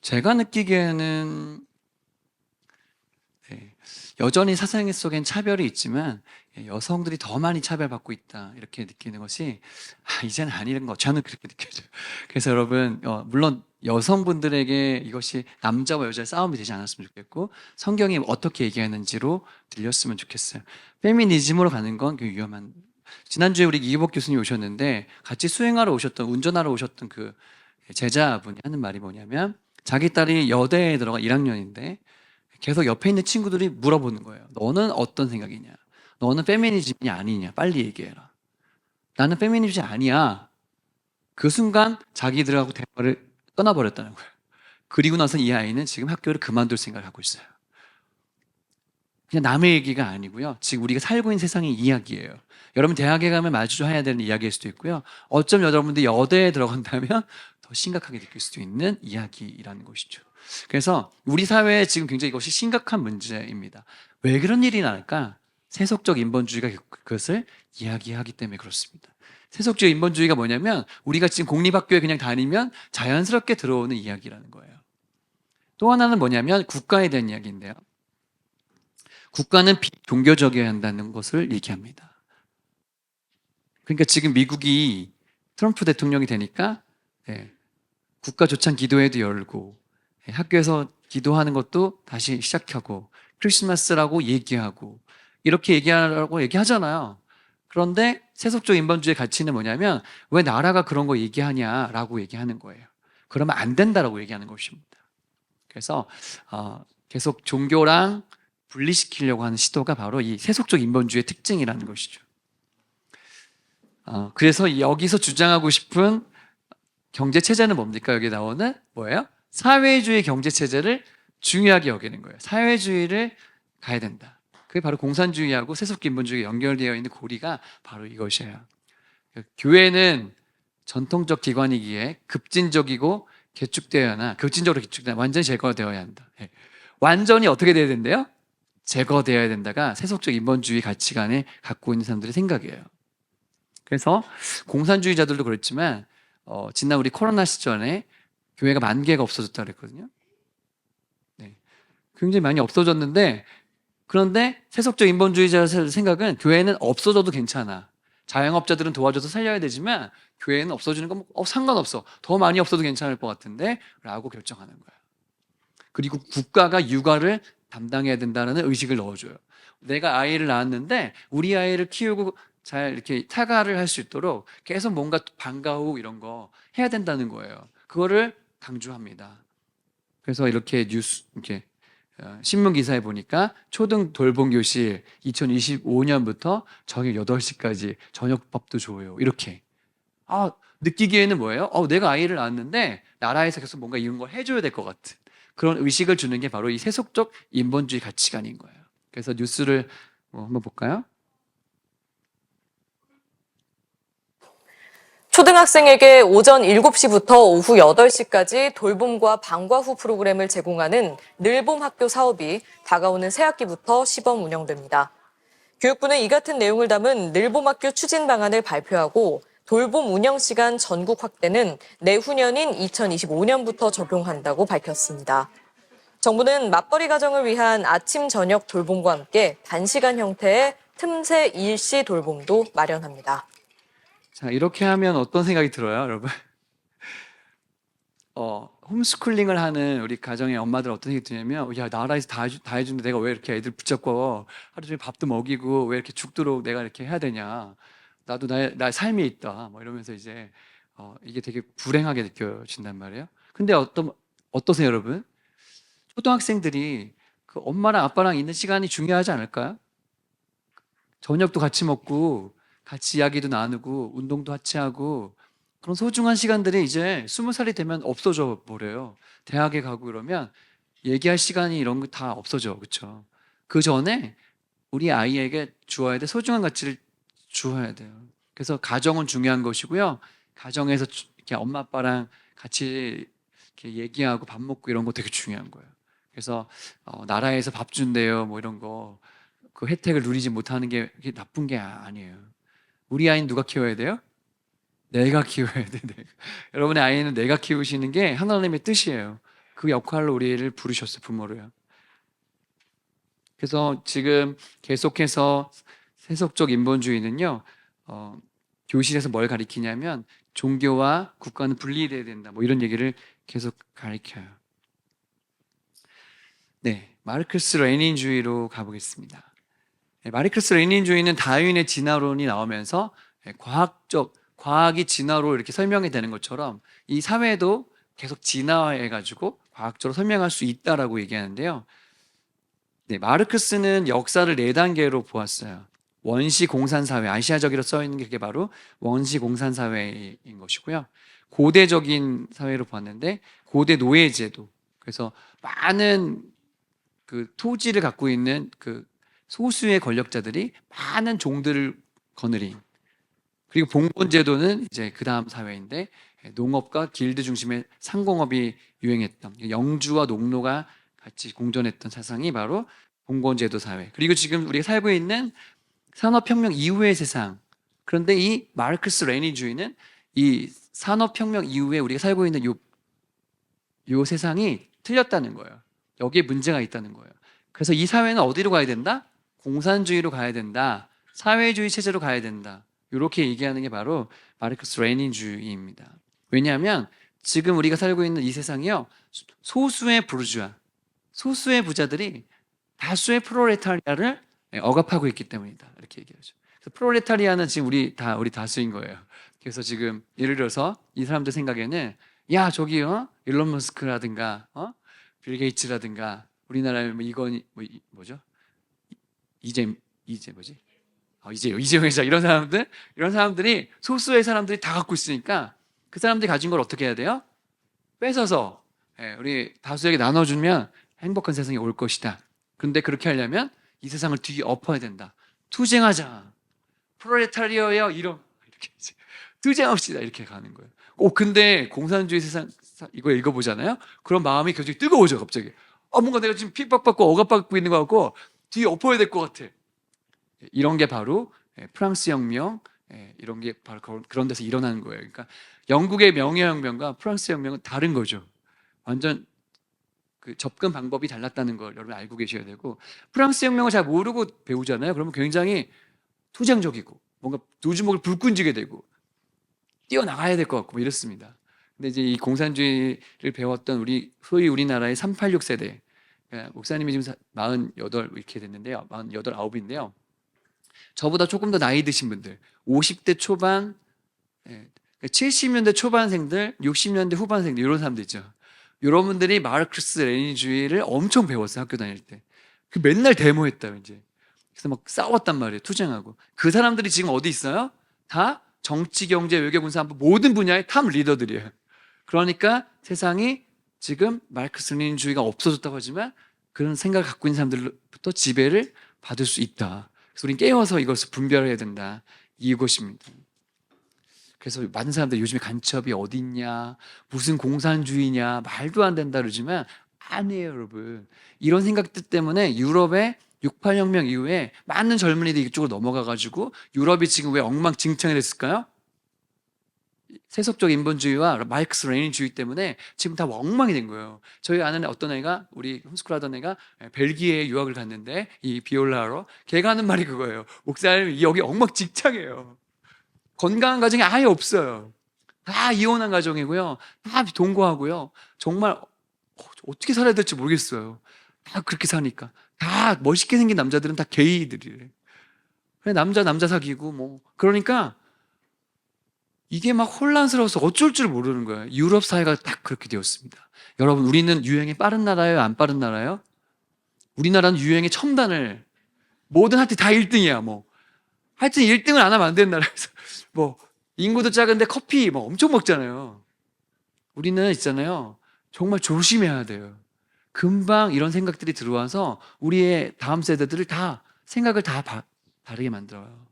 제가 느끼기에는 여전히 사상 속엔 차별이 있지만 여성들이 더 많이 차별받고 있다 이렇게 느끼는 것이 이제는 아니라는 거 저는 그렇게 느껴져요. 그래서 여러분 물론 여성분들에게 이것이 남자와 여자의 싸움이 되지 않았으면 좋겠고 성경이 어떻게 얘기하는지로 들렸으면 좋겠어요. 페미니즘으로 가는 건 굉장히 위험한. 지난주에 우리 이기복 교수님 오셨는데 같이 수행하러 오셨던 운전하러 오셨던 그 제자분이 하는 말이 뭐냐면 자기 딸이 여대에 들어가 1학년인데 계속 옆에 있는 친구들이 물어보는 거예요. 너는 어떤 생각이냐? 너는 페미니즘이 아니냐? 빨리 얘기해라. 나는 페미니즘이 아니야. 그 순간 자기들하고 대화를 떠나버렸다는 거예요. 그리고 나서 이 아이는 지금 학교를 그만둘 생각을 하고 있어요. 그냥 남의 얘기가 아니고요. 지금 우리가 살고 있는 세상의 이야기예요. 여러분 대학에 가면 마주해야 되는 이야기일 수도 있고요. 어쩜 여러분들이 여대에 들어간다면 더 심각하게 느낄 수도 있는 이야기라는 것이죠. 그래서 우리 사회에 지금 굉장히 이것이 심각한 문제입니다. 왜 그런 일이 날까? 세속적 인본주의가 그것을 이야기하기 때문에 그렇습니다. 세속적 인본주의가 뭐냐면 우리가 지금 공립학교에 그냥 다니면 자연스럽게 들어오는 이야기라는 거예요. 또 하나는 뭐냐면 국가에 대한 이야기인데요. 국가는 비종교적이어야 한다는 것을 얘기합니다. 그러니까 지금 미국이 트럼프 대통령이 되니까 국가 조찬 기도회도 열고 학교에서 기도하는 것도 다시 시작하고 크리스마스라고 얘기하고 이렇게 얘기하라고 얘기하잖아요. 그런데 세속적 인본주의 가치는 뭐냐면 왜 나라가 그런 거 얘기하냐라고 얘기하는 거예요. 그러면 안 된다라고 얘기하는 것입니다. 그래서 계속 종교랑 분리시키려고 하는 시도가 바로 이 세속적 인본주의의 특징이라는 것이죠. 그래서 여기서 주장하고 싶은 경제체제는 뭡니까? 여기 나오는 뭐예요? 사회주의 경제체제를 중요하게 여기는 거예요. 사회주의를 가야 된다. 그게 바로 공산주의하고 세속적 인본주의가 연결되어 있는 고리가 바로 이것이에요. 교회는 전통적 기관이기에 급진적이고 급진적으로 개축되어야 완전히 제거되어야 한다. 완전히 어떻게 돼야 된대요? 제거되어야 된다가 세속적 인본주의 가치관에 갖고 있는 사람들의 생각이에요. 그래서 공산주의자들도 그랬지만 지난 우리 코로나 시절에 교회가 10,000개가 없어졌다 그랬거든요. 굉장히 많이 없어졌는데 그런데 세속적 인본주의자의 생각은 교회는 없어져도 괜찮아. 자영업자들은 도와줘서 살려야 되지만 교회는 없어지는 건 상관없어. 더 많이 없어도 괜찮을 것 같은데 라고 결정하는 거예요. 그리고 국가가 육아를 담당해야 된다는 의식을 넣어줘요. 내가 아이를 낳았는데 우리 아이를 키우고 잘 이렇게 타가를 할 수 있도록 계속 뭔가 방과 후 이런 거 해야 된다는 거예요. 그거를 강조합니다. 그래서 이렇게 신문 기사에 보니까 초등 돌봄 교실 2025년부터 저녁 8시까지 저녁밥도 줘요. 이렇게. 느끼기에는 뭐예요? 내가 아이를 낳았는데 나라에서 계속 뭔가 이런 걸 해줘야 될 것 같은 그런 의식을 주는 게 바로 이 세속적 인본주의 가치관인 거예요. 그래서 뉴스를 한번 볼까요? 초등학생에게 오전 7시부터 오후 8시까지 돌봄과 방과 후 프로그램을 제공하는 늘봄 학교 사업이 다가오는 새학기부터 시범 운영됩니다. 교육부는 이 같은 내용을 담은 늘봄 학교 추진 방안을 발표하고 돌봄 운영 시간 전국 확대는 내후년인 2025년부터 적용한다고 밝혔습니다. 정부는 맞벌이 가정을 위한 아침 저녁 돌봄과 함께 단시간 형태의 틈새 일시 돌봄도 마련합니다. 자, 이렇게 하면 어떤 생각이 들어요, 여러분? 홈스쿨링을 하는 우리 가정의 엄마들 어떤 생각이 드냐면, 야, 나라에서 다 해주는데 내가 왜 이렇게 애들 붙잡고 하루 종일 밥도 먹이고 왜 이렇게 죽도록 내가 이렇게 해야 되냐. 나도 나의 삶이 있다. 뭐 이러면서 이제, 이게 되게 불행하게 느껴진단 말이에요. 근데 어떠세요, 여러분? 초등학생들이 그 엄마랑 아빠랑 있는 시간이 중요하지 않을까요? 저녁도 같이 먹고, 같이 이야기도 나누고, 운동도 같이 하고, 그런 소중한 시간들이 이제 20살이 되면 없어져 버려요. 대학에 가고 그러면 얘기할 시간이 이런 거 다 없어져. 그렇죠? 그 전에 우리 아이에게 주어야 될 소중한 가치를 주어야 돼요. 그래서 가정은 중요한 것이고요. 가정에서 이렇게 엄마 아빠랑 같이 이렇게 얘기하고 밥 먹고 이런 거 되게 중요한 거예요. 그래서 나라에서 밥 준대요. 뭐 이런 거 그 혜택을 누리지 못하는 게 그게 나쁜 게 아니에요. 우리 아이는 누가 키워야 돼요? 내가 키워야 돼. 내가. 여러분의 아이는 내가 키우시는 게 하나님의 뜻이에요. 그 역할로 우리를 부르셨어요. 부모로요. 그래서 지금 계속해서 세속적 인본주의는요. 교실에서 뭘 가리키냐면 종교와 국가는 분리돼야 된다. 뭐 이런 얘기를 계속 가리켜요. 네, 마르크스 레닌주의로 가보겠습니다. 네, 마르크스 레닌주의는 다윈의 진화론이 나오면서 과학이 진화로 이렇게 설명이 되는 것처럼 이 사회도 계속 진화해가지고 과학적으로 설명할 수 있다라고 얘기하는데요. 네, 마르크스는 역사를 4단계로 보았어요. 원시 공산사회, 아시아적으로 써 있는 게 그게 바로 원시 공산사회인 것이고요. 고대적인 사회로 봤는데 고대 노예제도. 그래서 많은 그 토지를 갖고 있는 그 소수의 권력자들이 많은 종들을 거느린. 그리고 봉건제도는 이제 그 다음 사회인데 농업과 길드 중심의 상공업이 유행했던 영주와 농노가 같이 공존했던 세상이 바로 봉건제도 사회. 그리고 지금 우리가 살고 있는 산업혁명 이후의 세상. 그런데 이 마르크스 레닌주의는 이 산업혁명 이후에 우리가 살고 있는 요 세상이 틀렸다는 거예요. 여기에 문제가 있다는 거예요. 그래서 이 사회는 어디로 가야 된다? 공산주의로 가야 된다. 사회주의 체제로 가야 된다. 이렇게 얘기하는 게 바로 마르크스 레닌주의입니다. 왜냐하면 지금 우리가 살고 있는 이 세상이요. 소수의 부르주아, 소수의 부자들이 다수의 프롤레타리아를 억압하고 있기 때문이다. 이렇게 얘기하죠. 그래서 프롤레타리아는 지금 우리 다수인 거예요. 그래서 지금 예를 들어서 이 사람들 생각에는 야 저기요 일론 머스크라든가 빌 게이츠라든가 우리나라에 뭐 이건 뭐죠? 이재용 회장 이런 사람들이 소수의 사람들이 다 갖고 있으니까 그 사람들이 가진 걸 어떻게 해야 돼요? 뺏어서 우리 다수에게 나눠주면 행복한 세상이 올 것이다. 그런데 그렇게 하려면 이 세상을 뒤엎어야 된다. 투쟁하자. 프롤레타리아여 이렇게 투쟁합시다. 이렇게 가는 거예요. 근데 공산주의 세상 이거 읽어보잖아요. 그런 마음이 굉장히 뜨거워져 갑자기. 뭔가 내가 지금 핍박받고 억압받고 있는 것 같고 뒤엎어야 될 것 같아. 이런 게 바로 프랑스 혁명 이런 게 바로 그런 데서 일어나는 거예요. 그러니까 영국의 명예혁명과 프랑스 혁명은 다른 거죠. 완전 그 접근 방법이 달랐다는 걸 여러분 알고 계셔야 되고 프랑스 혁명을 잘 모르고 배우잖아요. 그러면 굉장히 투쟁적이고 뭔가 두 주먹을 불 끈지게 되고 뛰어나가야 될 것 같고 뭐 이렇습니다. 근데 이제 이 공산주의를 배웠던 소위 우리나라의 386 세대 목사님이 지금 48 이렇게 됐는데요. 48, 9인데요. 저보다 조금 더 나이 드신 분들 50대 초반 70년대 초반생들 60년대 후반생들 이런 사람들 있죠. 이런 분들이 마르크스 레닌주의를 엄청 배웠어요. 학교 다닐 때. 그 맨날 데모했다 이제. 그래서 막 싸웠단 말이에요. 투쟁하고. 그 사람들이 지금 어디 있어요? 다 정치, 경제, 외교, 군사 모든 분야의 탑 리더들이에요. 그러니까 세상이 지금 마르크스 레닌주의가 없어졌다고 하지만 그런 생각을 갖고 있는 사람들로부터 지배를 받을 수 있다. 그래서 우리는 깨워서 이것을 분별해야 된다. 이것입니다. 그래서 많은 사람들 요즘에 간첩이 어디 있냐, 무슨 공산주의냐, 말도 안 된다 그러지만 아니에요, 여러분. 이런 생각들 때문에 유럽의 68혁명 이후에 많은 젊은이들이 이쪽으로 넘어가가지고 유럽이 지금 왜 엉망진창이 됐을까요? 세속적 인본주의와 마르크스 레닌주의 때문에 지금 다 엉망이 된 거예요. 저희 아는 어떤 애가, 우리 홈스쿨 하던 애가 벨기에에 유학을 갔는데, 이 비올라로, 걔가 하는 말이 그거예요. 목사님, 여기 엉망진창이에요. 건강한 가정이 아예 없어요. 다 이혼한 가정이고요. 다 동거하고요. 정말 어떻게 살아야 될지 모르겠어요. 다 그렇게 사니까. 다 멋있게 생긴 남자들은 다 게이들이래. 그래, 남자 사귀고 뭐. 그러니까 이게 막 혼란스러워서 어쩔 줄 모르는 거예요. 유럽 사회가 딱 그렇게 되었습니다. 여러분, 우리는 유행에 빠른 나라예요? 안 빠른 나라예요? 우리나라는 유행의 첨단을, 뭐든 하여튼 다 1등이야, 뭐. 하여튼 1등을 안 하면 안 되는 나라에서. 뭐, 인구도 작은데 커피 뭐 엄청 먹잖아요. 우리는 있잖아요. 정말 조심해야 돼요. 금방 이런 생각들이 들어와서 우리의 다음 세대들을 다, 생각을 다 다르게 만들어요.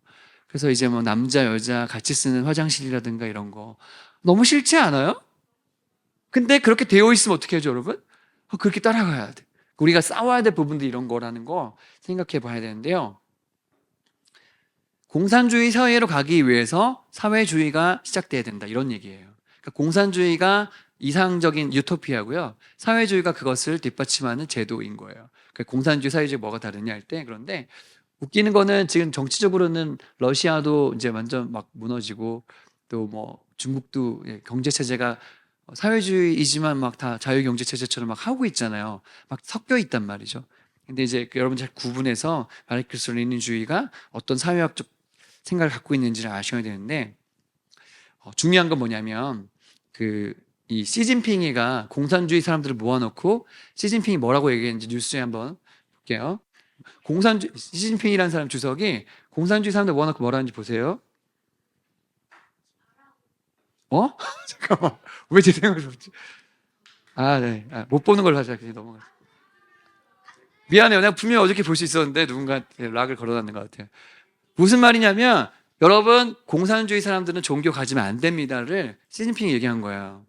그래서 이제 뭐 남자, 여자 같이 쓰는 화장실이라든가 이런 거 너무 싫지 않아요? 근데 그렇게 되어 있으면 어떻게 하죠, 여러분? 그렇게 따라가야 돼. 우리가 싸워야 될 부분들이 이런 거라는 거 생각해 봐야 되는데요. 공산주의 사회로 가기 위해서 사회주의가 시작돼야 된다, 이런 얘기예요. 그러니까 공산주의가 이상적인 유토피아고요. 사회주의가 그것을 뒷받침하는 제도인 거예요. 그러니까 공산주의, 사회주의 뭐가 다르냐 할 때, 그런데 웃기는 거는 지금 정치적으로는 러시아도 이제 완전 막 무너지고, 또 뭐 중국도 경제 체제가 사회주의이지만 막 다 자유경제 체제처럼 막 하고 있잖아요. 막 섞여 있단 말이죠. 근데 이제 여러분 잘 구분해서 마르크스 레닌주의가 어떤 사회학적 생각을 갖고 있는지를 아셔야 되는데, 중요한 건 뭐냐면 이 시진핑이가 공산주의 사람들을 모아놓고 시진핑이 뭐라고 얘기했는지 뉴스에 한번 볼게요. 시진핑이라는 사람 주석이 공산주의 사람들 모아놓고 뭐라 하는지 보세요. 잠깐만, 왜 제 생각이 없지? 네. 못 보는 걸로 하자. 그냥 넘어가. 미안해요. 내가 분명히 어저께 볼 수 있었는데 누군가한테 락을 걸어놨는 것 같아요. 무슨 말이냐면, 여러분, 공산주의 사람들은 종교 가지면 안 됩니다를 시진핑이 얘기한 거예요.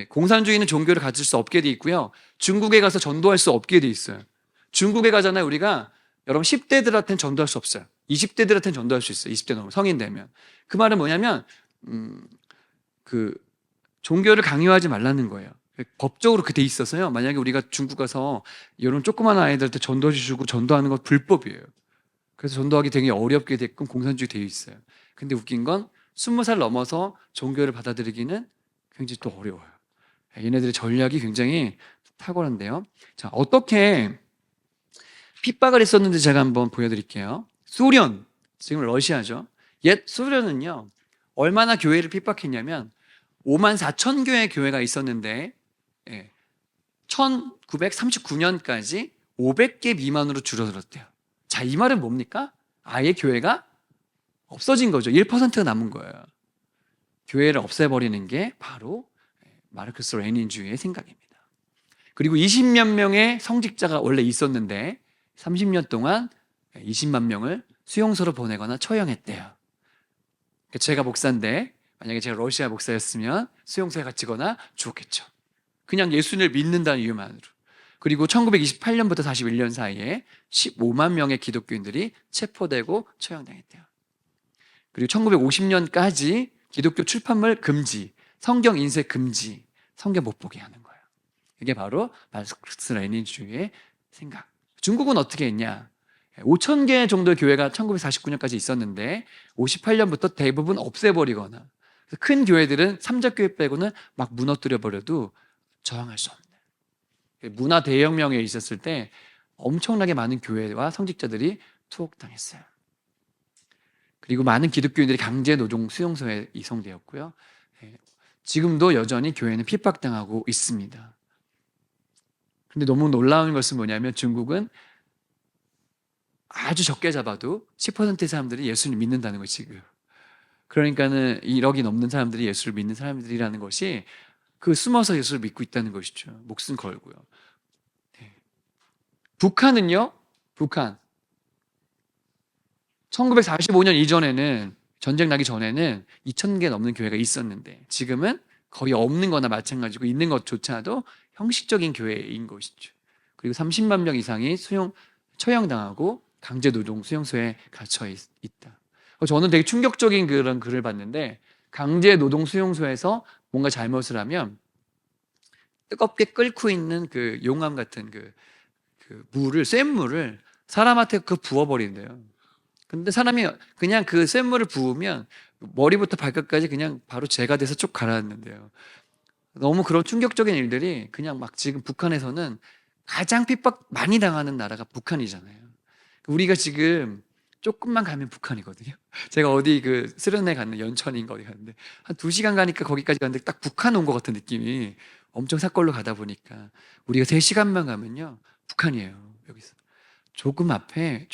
공산주의는 종교를 가질 수 없게 돼 있고요. 중국에 가서 전도할 수 없게 돼 있어요. 중국에 가잖아요, 우리가. 여러분, 10대들한테는 전도할 수 없어요. 20대들한테는 전도할 수 있어요. 20대 넘으면, 성인 되면. 그 말은 뭐냐면, 종교를 강요하지 말라는 거예요. 법적으로 그돼 있어서요. 만약에 우리가 중국 가서 이런 조그만 아이들한테 전도해 주고 전도하는 건 불법이에요. 그래서 전도하기 되게 어렵게 됐건 공산주의 되어 있어요. 근데 웃긴 건 20살 넘어서 종교를 받아들이기는 굉장히 또 어려워요. 얘네들의 전략이 굉장히 탁월한데요. 자, 어떻게 핍박을 했었는지 제가 한번 보여드릴게요. 소련, 지금 러시아죠. 옛 소련은요, 얼마나 교회를 핍박했냐면 5만 4천 교회의 교회가 있었는데 1939년까지 500개 미만으로 줄어들었대요. 자, 이 말은 뭡니까? 아예 교회가 없어진 거죠. 1%가 남은 거예요. 교회를 없애버리는 게 바로 마르크스 레닌주의의 생각입니다. 그리고 20만 명의 성직자가 원래 있었는데 30년 동안 20만 명을 수용소로 보내거나 처형했대요. 제가 목사인데 만약에 제가 러시아 목사였으면 수용소에 갇히거나 죽었겠죠. 그냥 예수님을 믿는다는 이유만으로. 그리고 1928년부터 41년 사이에 15만 명의 기독교인들이 체포되고 처형당했대요. 그리고 1950년까지 기독교 출판물 금지, 성경 인쇄 금지, 성경 못 보게 하는 거예요. 이게 바로 마르크스 레닌주의의 생각. 중국은 어떻게 했냐? 5천 개 정도의 교회가 1949년까지 있었는데 58년부터 대부분 없애버리거나, 큰 교회들은 삼자교회 빼고는 막 무너뜨려버려도 저항할 수 없는, 문화 대혁명에 있었을 때 엄청나게 많은 교회와 성직자들이 투옥당했어요. 그리고 많은 기독교인들이 강제 노동 수용소에 이송되었고요. 지금도 여전히 교회는 핍박당하고 있습니다. 근데 너무 놀라운 것은 뭐냐면 중국은 아주 적게 잡아도 10%의 사람들이 예수를 믿는다는 것이 지금. 그러니까는 1억이 넘는 사람들이 예수를 믿는 사람들이라는 것이 숨어서 예수를 믿고 있다는 것이죠. 목숨 걸고요. 북한은요? 북한 1945년 이전에는, 전쟁 나기 전에는 2,000개 넘는 교회가 있었는데 지금은 거의 없는 거나 마찬가지고 있는 것조차도 형식적인 교회인 것이죠. 그리고 30만 명 이상이 처형당하고 강제노동 수용소에 갇혀 있다. 저는 되게 충격적인 그런 글을 봤는데 강제 노동 수용소에서 뭔가 잘못을 하면 뜨겁게 끓고 있는 그 용암 같은 그 물을, 쇳물을 사람한테 부어버린대요. 근데 사람이 그냥 그 쇳물을 부으면 머리부터 발끝까지 그냥 바로 재가 돼서 쭉 가라앉는데요. 너무 그런 충격적인 일들이 그냥 막 지금 북한에서는 가장 핍박 많이 당하는 나라가 북한이잖아요. 우리가 지금 조금만 가면 북한이거든요. 제가 어디 그 수련회 갔는데, 연천인가 어디 갔는데 한 2시간 가니까 거기까지 갔는데 딱 북한 온 것 같은 느낌이, 엄청 사골로 가다 보니까 우리가 3시간만 가면요 북한이에요. 여기서 조금 앞에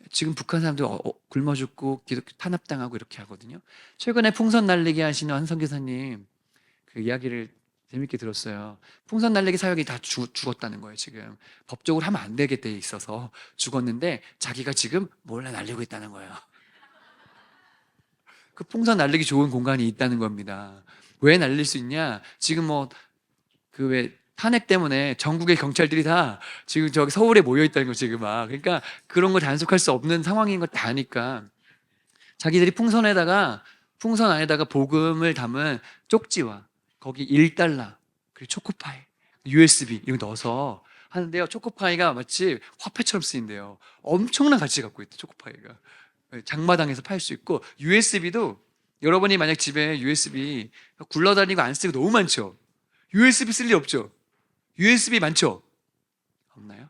지금 북한 사람들 굶어 죽고 탄압당하고 이렇게 하거든요. 최근에 풍선 날리기 하시는 한 선교사님 그 이야기를 재밌게 들었어요. 풍선 날리기 사역이 다 죽었다는 거예요. 지금 법적으로 하면 안 되게 돼 있어서 죽었는데 자기가 지금 몰래 날리고 있다는 거예요. 그 풍선 날리기 좋은 공간이 있다는 겁니다. 왜 날릴 수 있냐? 지금 뭐 그 왜 탄핵 때문에 전국의 경찰들이 다 지금 저기 서울에 모여 있다는 거 지금 막, 그러니까 그런 걸 단속할 수 없는 상황인 걸 다 아니까 자기들이 풍선 안에다가 복음을 담은 쪽지와 거기 $1 그리고 초코파이, USB 이런 거 넣어서 하는데요. 초코파이가 마치 화폐처럼 쓰인대요. 엄청난 가치 갖고 있대 초코파이가. 장마당에서 팔 수 있고, USB도 여러분이 만약 집에 USB 굴러다니고 안 쓰고 너무 많죠. USB 쓸 일 없죠. USB 많죠. 없나요?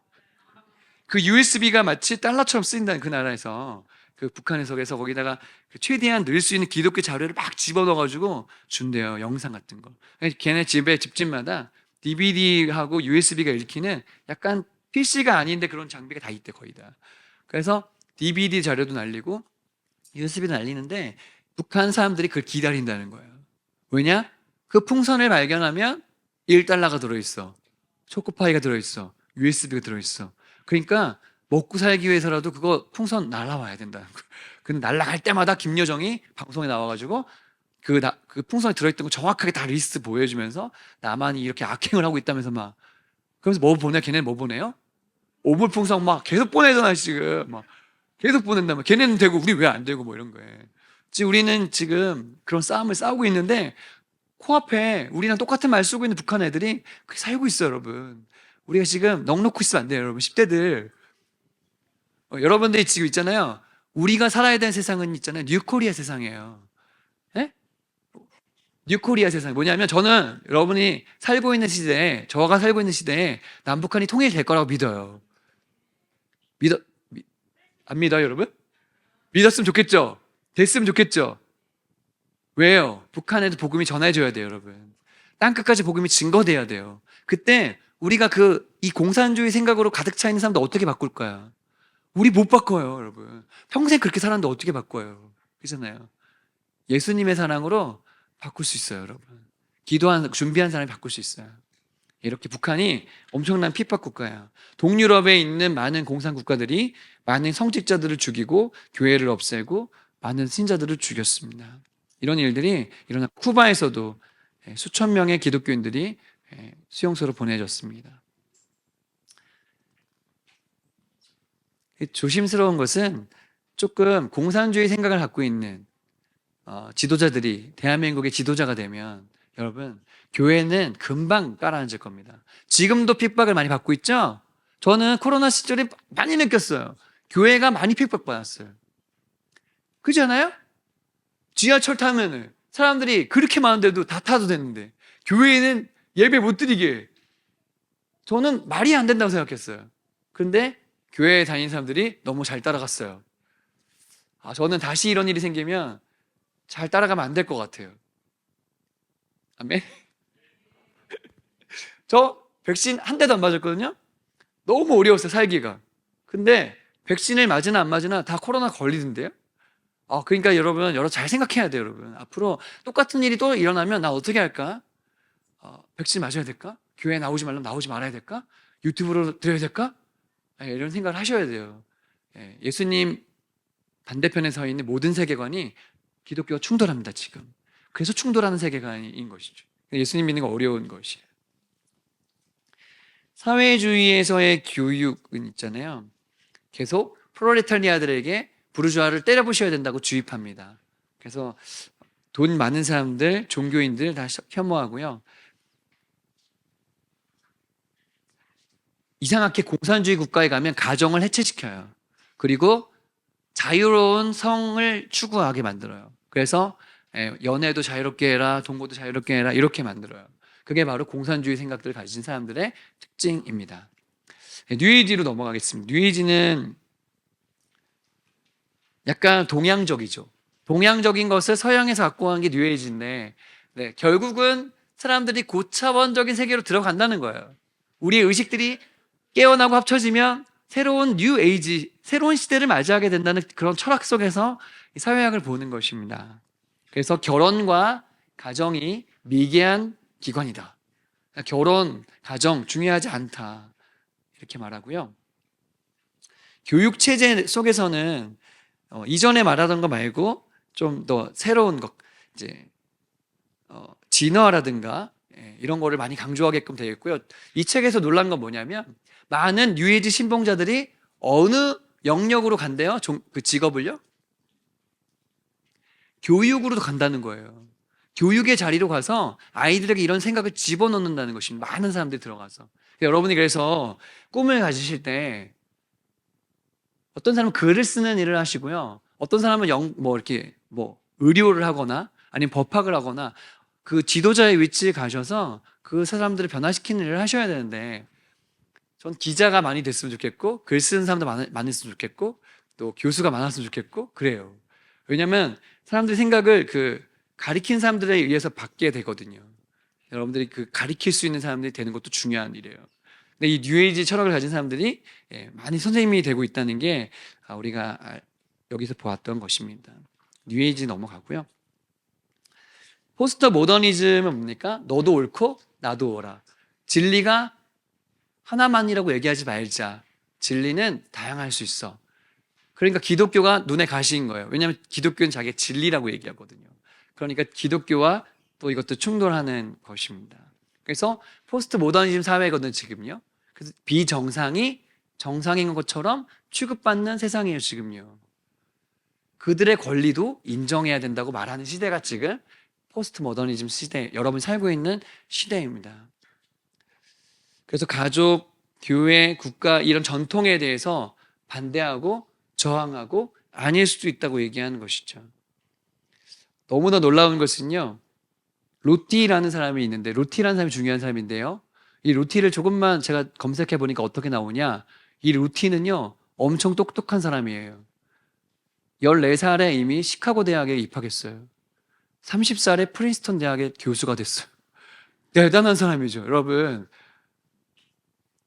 그 USB가 마치 달러처럼 쓰인다는, 그 나라에서 그 북한에서. 그래서 거기다가 최대한 넣을 수 있는 기독교 자료를 막 집어넣어가지고 준대요. 영상 같은 거. 걔네 집집마다 DVD하고 USB가 읽히는 약간 PC가 아닌데 그런 장비가 다 있대, 거의 다. 그래서 DVD 자료도 날리고 USB도 날리는데 북한 사람들이 그걸 기다린다는 거예요. 왜냐? 그 풍선을 발견하면 $1가 들어있어, 초코파이가 들어있어, USB가 들어있어. 그러니까 먹고 살기 위해서라도 그거 풍선 날라와야 된다는 거예요. 근데 날라갈 때마다 김여정이 방송에 나와가지고 그 풍선에 들어있던 거 정확하게 다 리스트 보여주면서 나만이 이렇게 악행을 하고 있다면서 막. 그러면서 뭐 보내? 걔네는 뭐 보내요? 오물 풍선 막 계속 보내잖아 지금. 막 계속 보낸다. 막 걔네는 되고 우리 왜 안 되고 뭐 이런 거예요. 지금 우리는 지금 그런 싸움을 싸우고 있는데 코앞에 우리랑 똑같은 말 쓰고 있는 북한 애들이 그렇게 살고 있어요, 여러분. 우리가 지금 넋놓고 있으면 안 돼요, 여러분. 10대들. 여러분들이 지금 있잖아요. 우리가 살아야 되는 세상은 있잖아요. 뉴코리아 세상이에요. 예? 뉴코리아 세상. 뭐냐면 저는 여러분이 살고 있는 시대에, 저가 살고 있는 시대에 남북한이 통일될 거라고 믿어요. 안 믿어요, 여러분? 믿었으면 좋겠죠? 됐으면 좋겠죠? 왜요? 북한에도 복음이 전해져야 돼요, 여러분. 땅끝까지 복음이 증거돼야 돼요. 그때 우리가 이 공산주의 생각으로 가득 차 있는 사람들 어떻게 바꿀까요? 우리 못 바꿔요, 여러분. 평생 그렇게 살았는데 어떻게 바꿔요? 그렇잖아요. 예수님의 사랑으로 바꿀 수 있어요, 여러분. 준비한 사람이 바꿀 수 있어요. 이렇게 북한이 엄청난 핍박 국가예요. 동유럽에 있는 많은 공산 국가들이 많은 성직자들을 죽이고 교회를 없애고 많은 신자들을 죽였습니다. 이런 일들이 일어나 쿠바에서도 수천 명의 기독교인들이 수용소로 보내졌습니다. 조심스러운 것은 조금 공산주의 생각을 갖고 있는 지도자들이 대한민국의 지도자가 되면 여러분, 교회는 금방 깔아앉을 겁니다. 지금도 핍박을 많이 받고 있죠? 저는 코로나 시절에 많이 느꼈어요. 교회가 많이 핍박받았어요. 그렇지 않아요? 지하철 타면은 사람들이 그렇게 많은데도 다 타도 되는데 교회는 예배 못 드리게. 저는 말이 안 된다고 생각했어요. 그런데 교회에 다니는 사람들이 너무 잘 따라갔어요. 저는 다시 이런 일이 생기면 잘 따라가면 안 될 것 같아요. 아멘. 저 백신 한 대도 안 맞았거든요. 너무 어려웠어요, 살기가. 근데 백신을 맞으나 안 맞으나 다 코로나 걸리던데요. 그러니까 여러분 잘 생각해야 돼요, 여러분. 앞으로 똑같은 일이 또 일어나면 나 어떻게 할까? 백신 맞아야 될까? 교회 나오지 말라면 나오지 말아야 될까? 유튜브로 드려야 될까? 이런 생각을 하셔야 돼요. 예수님 반대편에 서 있는 모든 세계관이 기독교와 충돌합니다, 지금. 그래서 충돌하는 세계관인 것이죠. 예수님 믿는 거 어려운 것이에요. 사회주의에서의 교육은 있잖아요. 계속 프롤레타리아들에게 부르주아를 때려부셔야 된다고 주입합니다. 그래서 돈 많은 사람들, 종교인들 다 혐오하고요. 이상하게 공산주의 국가에 가면 가정을 해체시켜요. 그리고 자유로운 성을 추구하게 만들어요. 그래서 연애도 자유롭게 해라, 동거도 자유롭게 해라 이렇게 만들어요. 그게 바로 공산주의 생각들을 가진 사람들의 특징입니다. 뉴에이지로 넘어가겠습니다. 뉴에이지는 약간 동양적이죠. 동양적인 것을 서양에서 갖고 간 게 뉴에이지인데 결국은 사람들이 고차원적인 세계로 들어간다는 거예요. 우리의 의식들이 깨어나고 합쳐지면 새로운 뉴에이지, 새로운 시대를 맞이하게 된다는 그런 철학 속에서 이 사회학을 보는 것입니다. 그래서 결혼과 가정이 미개한 기관이다. 결혼, 가정 중요하지 않다. 이렇게 말하고요. 교육 체제 속에서는 이전에 말하던 거 말고 좀 더 새로운 것, 이제 진화라든가 이런 거를 많이 강조하게끔 되어 있고요. 이 책에서 놀란 건 뭐냐면 많은 뉴에이지 신봉자들이 어느 영역으로 간대요? 그 직업을요? 교육으로도 간다는 거예요. 교육의 자리로 가서 아이들에게 이런 생각을 집어넣는다는 것입니다. 많은 사람들이 들어가서. 여러분이 그래서 꿈을 가지실 때 어떤 사람은 글을 쓰는 일을 하시고요. 어떤 사람은 의료를 하거나 아니면 법학을 하거나 그 지도자의 위치에 가셔서 그 사람들을 변화시키는 일을 하셔야 되는데 전 기자가 많이 됐으면 좋겠고 글 쓰는 사람도 많았으면 좋겠고 또 교수가 많았으면 좋겠고 그래요. 왜냐하면 사람들의 생각을 가리킨 사람들에 의해서 받게 되거든요. 여러분들이 가리킬 수 있는 사람들이 되는 것도 중요한 일이에요. 근데 이 뉴에이지 철학을 가진 사람들이 많이 선생님이 되고 있다는 게 우리가 여기서 보았던 것입니다. 뉴에이지 넘어가고요. 포스트 모더니즘은 뭡니까? 너도 옳고 나도 옳아. 진리가 하나만이라고 얘기하지 말자. 진리는 다양할 수 있어. 그러니까 기독교가 눈에 가시인 거예요. 왜냐하면 기독교는 자기의 진리라고 얘기하거든요. 그러니까 기독교와 또 이것도 충돌하는 것입니다. 그래서 포스트 모더니즘 사회거든요, 지금요. 그래서 비정상이 정상인 것처럼 취급받는 세상이에요, 지금요. 그들의 권리도 인정해야 된다고 말하는 시대가 지금 포스트 모더니즘 시대, 여러분이 살고 있는 시대입니다. 그래서 가족, 교회, 국가 이런 전통에 대해서 반대하고 저항하고 아닐 수도 있다고 얘기하는 것이죠. 너무나 놀라운 것은요. 로티라는 사람이 있는데 로티라는 사람이 중요한 사람인데요. 이 로티를 조금만 제가 검색해 보니까 어떻게 나오냐. 이 로티는요. 엄청 똑똑한 사람이에요. 14살에 이미 시카고 대학에 입학했어요. 30살에 프린스턴 대학의 교수가 됐어요. 대단한 사람이죠. 여러분.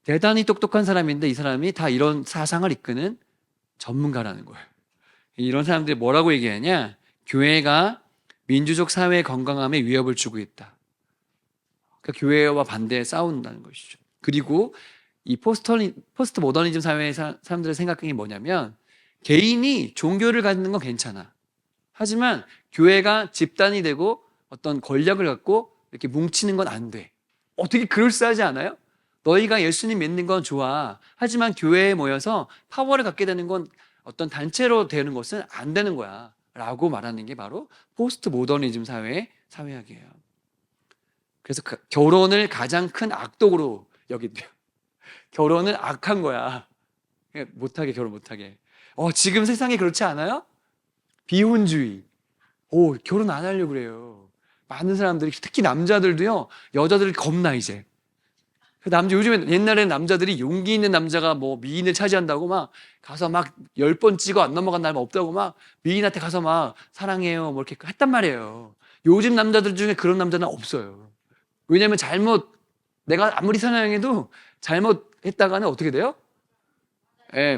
대단히 똑똑한 사람인데 이 사람이 다 이런 사상을 이끄는 전문가라는 거예요. 이런 사람들이 뭐라고 얘기하냐? 교회가 민주적 사회의 건강함에 위협을 주고 있다. 그러니까 교회와 반대에 싸운다는 것이죠. 그리고 이 포스트 모더니즘 사회의 사람들의 생각이 뭐냐면 개인이 종교를 갖는 건 괜찮아. 하지만 교회가 집단이 되고 어떤 권력을 갖고 이렇게 뭉치는 건 안 돼. 어떻게 그럴싸하지 않아요? 너희가 예수님 믿는 건 좋아. 하지만 교회에 모여서 파워를 갖게 되는 건 어떤 단체로 되는 것은 안 되는 거야. 라고 말하는 게 바로 포스트 모더니즘 사회의 사회학이에요. 그래서 결혼을 가장 큰 악독으로 여긴대요. 결혼은 악한 거야. 못하게, 결혼 못하게. 지금 세상에 그렇지 않아요? 비혼주의. 결혼 안 하려고 그래요. 많은 사람들이, 특히 남자들도요, 여자들을 겁나, 이제. 요즘에 옛날에는 남자들이 용기 있는 남자가 미인을 차지한다고 막 가서 막 10번 찍어 안 넘어간 날 없다고 막 미인한테 가서 막 사랑해요 이렇게 했단 말이에요. 요즘 남자들 중에 그런 남자는 없어요. 왜냐면 내가 아무리 사랑해도 잘못했다가는 어떻게 돼요?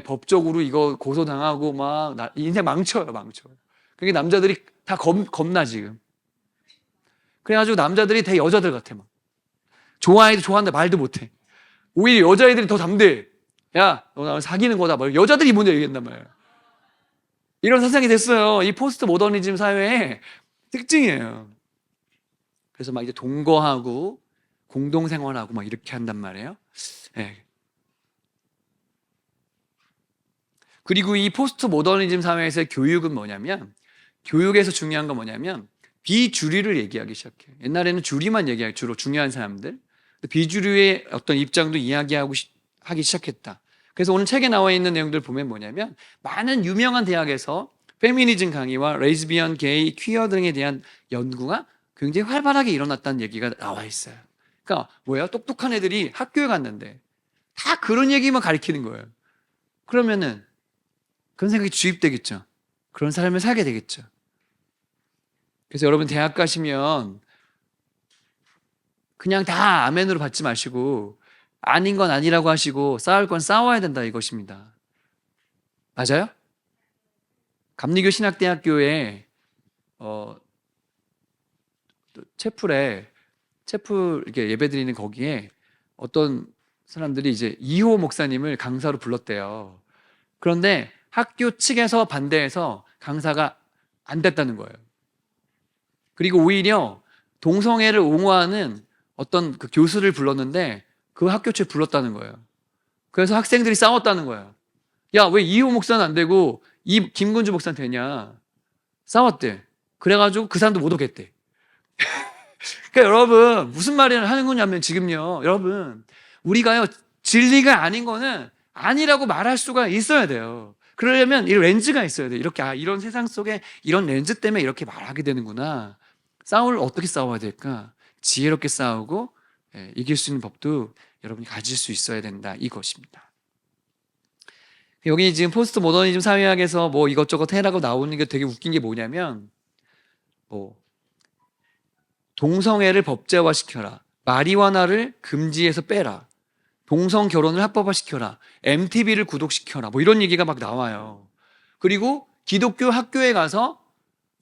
법적으로 이거 고소당하고 막 인생 망쳐. 그러니까 남자들이 다 겁나 지금. 그래가지고 남자들이 되게 여자들 같아 막. 좋아해도 좋아한다 말도 못해. 오히려 여자애들이 더 담대해. 야, 너 나를 사귀는 거다. 여자들이 먼저 얘기한단 말이야. 이런 세상이 됐어요. 이 포스트 모더니즘 사회의 특징이에요. 그래서 막 이제 동거하고 공동생활하고 막 이렇게 한단 말이에요. 그리고 이 포스트 모더니즘 사회에서의 교육은 뭐냐면, 교육에서 중요한 건 뭐냐면 비주류를 얘기하기 시작해요. 옛날에는 주류만 얘기하고 주로 중요한 사람들. 비주류의 어떤 입장도 하기 시작했다. 그래서 오늘 책에 나와 있는 내용들 보면 뭐냐면 많은 유명한 대학에서 페미니즘 강의와 레즈비언, 게이, 퀴어 등에 대한 연구가 굉장히 활발하게 일어났다는 얘기가 나와 있어요. 그러니까 뭐예요? 똑똑한 애들이 학교에 갔는데 다 그런 얘기만 가르치는 거예요. 그러면은 그런 생각이 주입되겠죠. 그런 삶을 살게 되겠죠. 그래서 여러분 대학 가시면 그냥 다 아멘으로 받지 마시고 아닌 건 아니라고 하시고 싸울 건 싸워야 된다 이것입니다. 맞아요? 감리교 신학대학교에 채플 이렇게 예배드리는 거기에 어떤 사람들이 이제 이호 목사님을 강사로 불렀대요. 그런데 학교 측에서 반대해서 강사가 안 됐다는 거예요. 그리고 오히려 동성애를 옹호하는 어떤 그 교수를 불렀는데 그 학교 측에 불렀다는 거예요. 그래서 학생들이 싸웠다는 거예요. 야, 왜 이호 목사는 안 되고 이 김군주 목사는 되냐? 싸웠대. 그래가지고 그 사람도 못 오겠대. 그러니까 여러분 무슨 말을 하는 거냐면 지금요, 여러분 우리가요 진리가 아닌 거는 아니라고 말할 수가 있어야 돼요. 그러려면 이 렌즈가 있어야 돼요. 이렇게 이런 세상 속에 이런 렌즈 때문에 이렇게 말하게 되는구나. 싸움을 어떻게 싸워야 될까? 지혜롭게 싸우고 이길 수 있는 법도 여러분이 가질 수 있어야 된다 이것입니다. 여기 지금 포스트 모더니즘 사회학에서 뭐 이것저것 해라고 나오는 게 되게 웃긴 게 뭐냐면 뭐 동성애를 법제화시켜라, 마리화나를 금지해서 빼라, 동성 결혼을 합법화시켜라, MTV를 구독시켜라, 뭐 이런 얘기가 막 나와요. 그리고 기독교 학교에 가서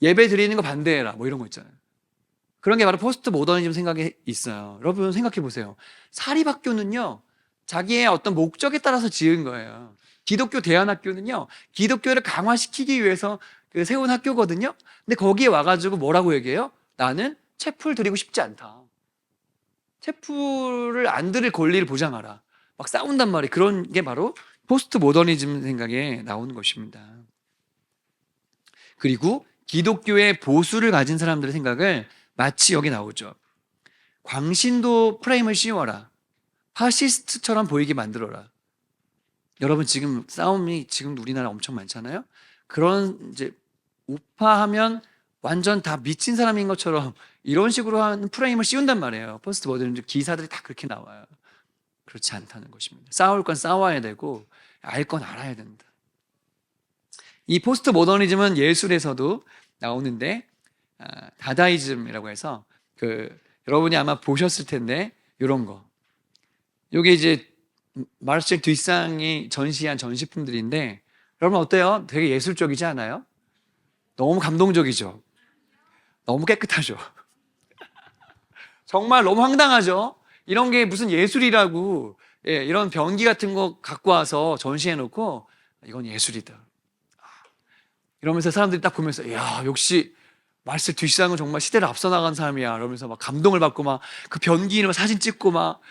예배 드리는 거 반대해라, 뭐 이런 거 있잖아요. 그런 게 바로 포스트 모더니즘 생각이 있어요. 여러분 생각해 보세요. 사립학교는요 자기의 어떤 목적에 따라서 지은 거예요. 기독교 대안학교는요 기독교를 강화시키기 위해서 세운 학교거든요. 근데 거기에 와가지고 뭐라고 얘기해요? 나는 채플 드리고 싶지 않다. 채플을 안 들을 권리를 보장하라. 막 싸운단 말이에요. 그런 게 바로 포스트 모더니즘 생각에 나오는 것입니다. 그리고 기독교의 보수를 가진 사람들의 생각을 마치 여기 나오죠. 광신도 프레임을 씌워라. 파시스트처럼 보이게 만들어라. 여러분 지금 싸움이 지금 우리나라 엄청 많잖아요. 그런 이제 우파하면 완전 다 미친 사람인 것처럼 이런 식으로 하는 프레임을 씌운단 말이에요. 포스트 모더니즘 기사들이 다 그렇게 나와요. 그렇지 않다는 것입니다. 싸울 건 싸워야 되고 알 건 알아야 된다. 이 포스트 모더니즘은 예술에서도 나오는데 다다이즘이라고 해서 여러분이 아마 보셨을 텐데 이런 거. 이게 이제 마르셀 듀상이 전시한 전시품들인데 여러분 어때요? 되게 예술적이지 않아요? 너무 감동적이죠? 너무 깨끗하죠? 정말 너무 황당하죠? 이런 게 무슨 예술이라고 이런 변기 같은 거 갖고 와서 전시해 놓고 이건 예술이다. 이러면서 사람들이 딱 보면서 야 역시 마르셀 듀상은 정말 시대를 앞서 나간 사람이야. 이러면서 막 감동을 받고 막 그 변기 이런 사진 찍고 막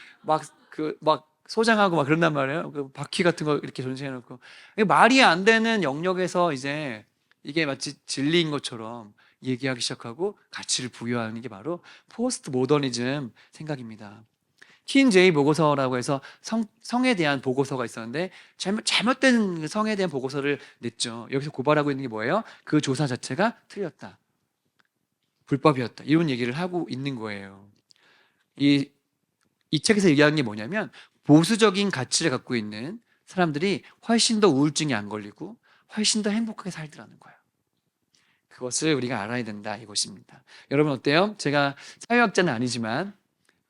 소장하고 막 그런단 말이에요. 그 바퀴 같은 거 이렇게 전시해 놓고 말이 안 되는 영역에서 이제 이게 마치 진리인 것처럼 얘기하기 시작하고 가치를 부여하는 게 바로 포스트 모더니즘 생각입니다. 킨 제이 보고서라고 해서 성에 대한 보고서가 있었는데 잘못된 성에 대한 보고서를 냈죠. 여기서 고발하고 있는 게 뭐예요? 그 조사 자체가 틀렸다. 불법이었다. 이런 얘기를 하고 있는 거예요. 이 책에서 얘기하는 게 뭐냐면 보수적인 가치를 갖고 있는 사람들이 훨씬 더 우울증이 안 걸리고 훨씬 더 행복하게 살더라는 거예요. 그것을 우리가 알아야 된다 이것입니다. 여러분 어때요? 제가 사회학자는 아니지만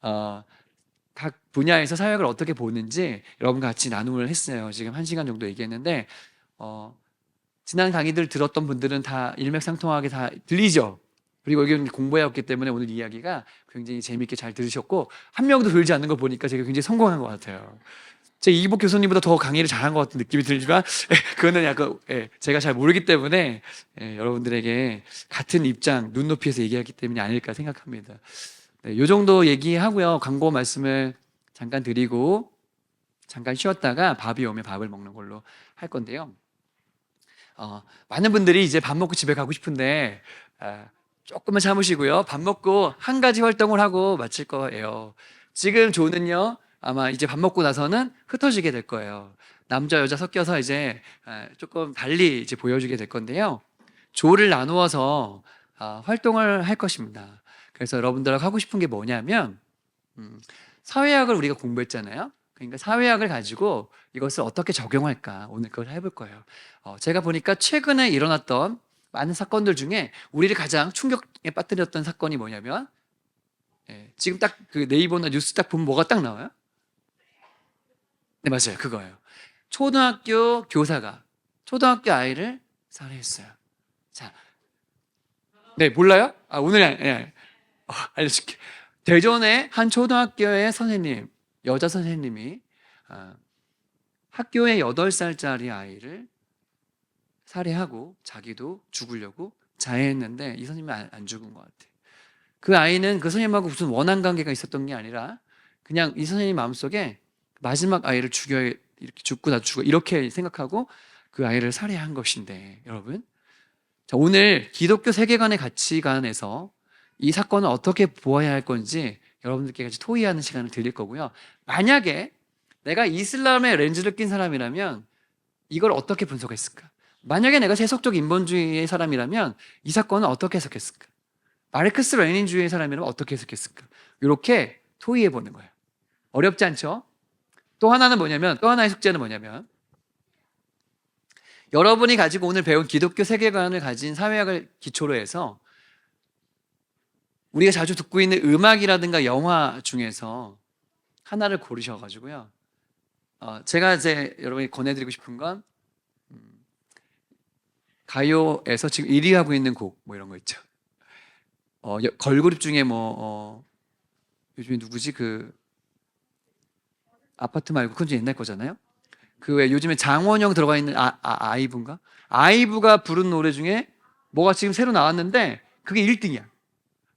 각 분야에서 사회학을 어떻게 보는지 여러분과 같이 나눔을 했어요. 지금 1시간 정도 얘기했는데 지난 강의들 들었던 분들은 다 일맥상통하게 다 들리죠? 그리고 여기 공부해왔기 때문에 오늘 이야기가 굉장히 재미있게 잘 들으셨고 한 명도 들지 않는 거 보니까 제가 굉장히 성공한 것 같아요. 제 이기복 교수님보다 더 강의를 잘한 것 같은 느낌이 들지만 그거는 약간 제가 잘 모르기 때문에 여러분들에게 같은 입장, 눈높이에서 얘기하기 때문이 아닐까 생각합니다. 이 정도 얘기하고요. 광고 말씀을 잠깐 드리고 잠깐 쉬었다가 밥이 오면 밥을 먹는 걸로 할 건데요. 많은 분들이 이제 밥 먹고 집에 가고 싶은데 조금만 참으시고요. 밥 먹고 한 가지 활동을 하고 마칠 거예요. 지금 조는요, 아마 이제 밥 먹고 나서는 흩어지게 될 거예요. 남자, 여자 섞여서 이제 조금 달리 이제 보여주게 될 건데요. 조를 나누어서 활동을 할 것입니다. 그래서 여러분들하고 하고 싶은 게 뭐냐면, 사회학을 우리가 공부했잖아요. 그러니까 사회학을 가지고 이것을 어떻게 적용할까, 오늘 그걸 해볼 거예요. 제가 보니까 최근에 일어났던 많은 사건들 중에 우리를 가장 충격에 빠뜨렸던 사건이 뭐냐면, 지금 딱 그 네이버나 뉴스 딱 보면 뭐가 딱 나와요? 네, 맞아요. 그거예요. 초등학교 교사가 초등학교 아이를 살해했어요. 자, 네, 몰라요? 오늘 알려줄게. 대전의 한 초등학교의 선생님, 여자 선생님이 학교의 8살짜리 아이를 살해하고 자기도 죽으려고 자해했는데 이 선생님이 안 죽은 것 같아요. 그 아이는 그 선생님하고 무슨 원한 관계가 있었던 게 아니라 그냥 이 선생님 마음속에 마지막 아이를 죽여야, 이렇게 죽고 나도 죽어, 이렇게 생각하고 그 아이를 살해한 것인데, 여러분, 자, 오늘 기독교 세계관의 가치관에서 이 사건을 어떻게 보아야 할 건지 여러분들께 같이 토의하는 시간을 드릴 거고요. 만약에 내가 이슬람의 렌즈를 낀 사람이라면 이걸 어떻게 분석했을까? 만약에 내가 세속적 인본주의의 사람이라면 이 사건을 어떻게 해석했을까? 마르크스 레닌주의의 사람이라면 어떻게 해석했을까? 이렇게 토의해 보는 거예요. 어렵지 않죠? 또 하나의 숙제는 뭐냐면, 여러분이 가지고 오늘 배운 기독교 세계관을 가진 사회학을 기초로 해서 우리가 자주 듣고 있는 음악이라든가 영화 중에서 하나를 고르셔가지고요. 제가 이제 여러분이 권해드리고 싶은 건 가요에서 지금 1위 하고 있는 곡 뭐 이런 거 있죠. 걸그룹 중에 요즘에 누구지? 그 아파트 말고 그건 좀 옛날 거잖아요. 그 왜 요즘에 장원영 들어가 있는 아이브인가? 아이브가 부른 노래 중에 뭐가 지금 새로 나왔는데 그게 1등이야.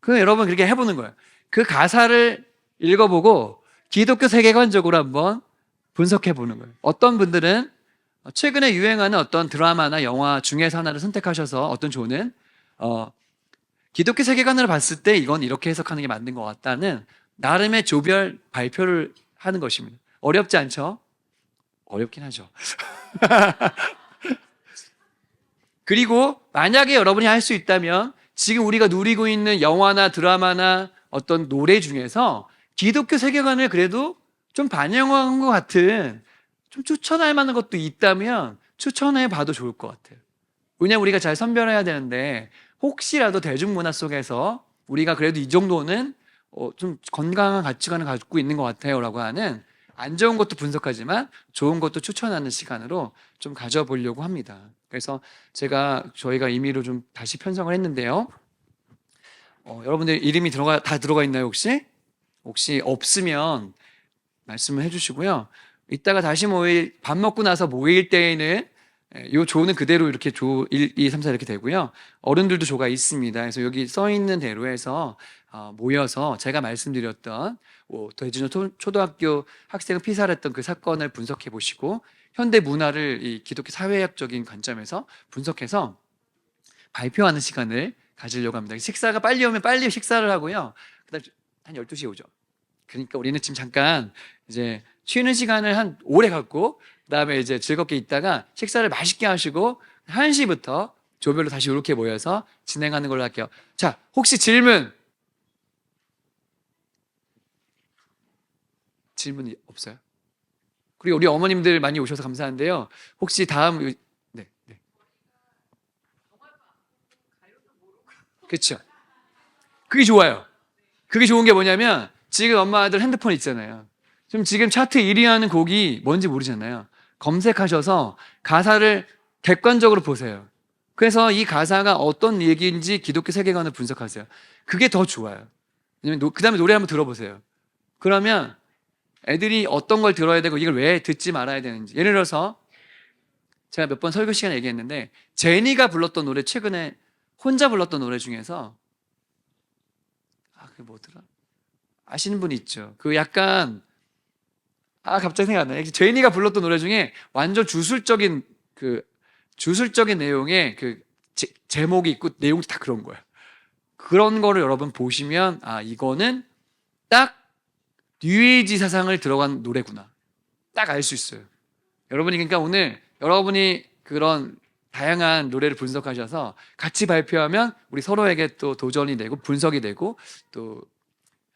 그럼 여러분 그렇게 해보는 거예요. 그 가사를 읽어보고 기독교 세계관적으로 한번 분석해 보는 거예요. 어떤 분들은 최근에 유행하는 어떤 드라마나 영화 중에서 하나를 선택하셔서 어떤 조는 기독교 세계관으로 봤을 때 이건 이렇게 해석하는 게 맞는 것 같다는 나름의 조별 발표를 하는 것입니다. 어렵지 않죠? 어렵긴 하죠. 그리고 만약에 여러분이 할 수 있다면 지금 우리가 누리고 있는 영화나 드라마나 어떤 노래 중에서 기독교 세계관을 그래도 좀 반영한 것 같은 좀 추천할 만한 것도 있다면 추천해 봐도 좋을 것 같아요. 왜냐하면 우리가 잘 선별해야 되는데 혹시라도 대중문화 속에서 우리가 그래도 이 정도는 좀 건강한 가치관을 갖고 있는 것 같아요 라고 하는 안 좋은 것도 분석하지만 좋은 것도 추천하는 시간으로 좀 가져보려고 합니다. 그래서 저희가 임의로 좀 다시 편성을 했는데요. 여러분들 이름이 다 들어가 있나요 혹시? 혹시 없으면 말씀을 해주시고요. 이따가 다시 밥 먹고 나서 모일 때에는 요 조는 그대로 이렇게 조 1, 2, 3, 4 이렇게 되고요. 어른들도 조가 있습니다. 그래서 여기 써 있는 대로 해서 모여서 제가 말씀드렸던 대전 초등학교 학생을 피살했던 그 사건을 분석해 보시고 현대 문화를 이 기독교 사회학적인 관점에서 분석해서 발표하는 시간을 가지려고 합니다. 식사가 빨리 오면 빨리 식사를 하고요. 그다음 한 12시에 오죠. 그러니까 우리는 지금 잠깐 이제 쉬는 시간을 한 오래 갖고 그다음에 이제 즐겁게 있다가 식사를 맛있게 하시고 1시부터 조별로 다시 이렇게 모여서 진행하는 걸로 할게요. 자, 혹시 질문이 없어요? 그리고 우리 어머님들 많이 오셔서 감사한데요. 혹시 다음 네. 그렇죠. 그게 좋아요. 그게 좋은 게 뭐냐면 지금 엄마들 핸드폰 있잖아요. 지금 차트 1위 하는 곡이 뭔지 모르잖아요. 검색하셔서 가사를 객관적으로 보세요. 그래서 이 가사가 어떤 얘기인지 기독교 세계관을 분석하세요. 그게 더 좋아요. 왜냐면 그 다음에 노래 한번 들어보세요. 그러면 애들이 어떤 걸 들어야 되고 이걸 왜 듣지 말아야 되는지. 예를 들어서 제가 몇 번 설교 시간에 얘기했는데 제니가 불렀던 노래, 최근에 혼자 불렀던 노래 중에서 그게 뭐더라? 아시는 분 있죠? 그 약간 갑자기 생각 안 나요. 제니가 불렀던 노래 중에 완전 주술적인 내용의 그 제목이 있고 내용도 다 그런 거야. 그런 거를 여러분 보시면 아 이거는 딱 뉴에이지 사상을 들어간 노래구나. 딱 알 수 있어요. 여러분이 그러니까 오늘 여러분이 그런 다양한 노래를 분석하셔서 같이 발표하면 우리 서로에게 또 도전이 되고 분석이 되고 또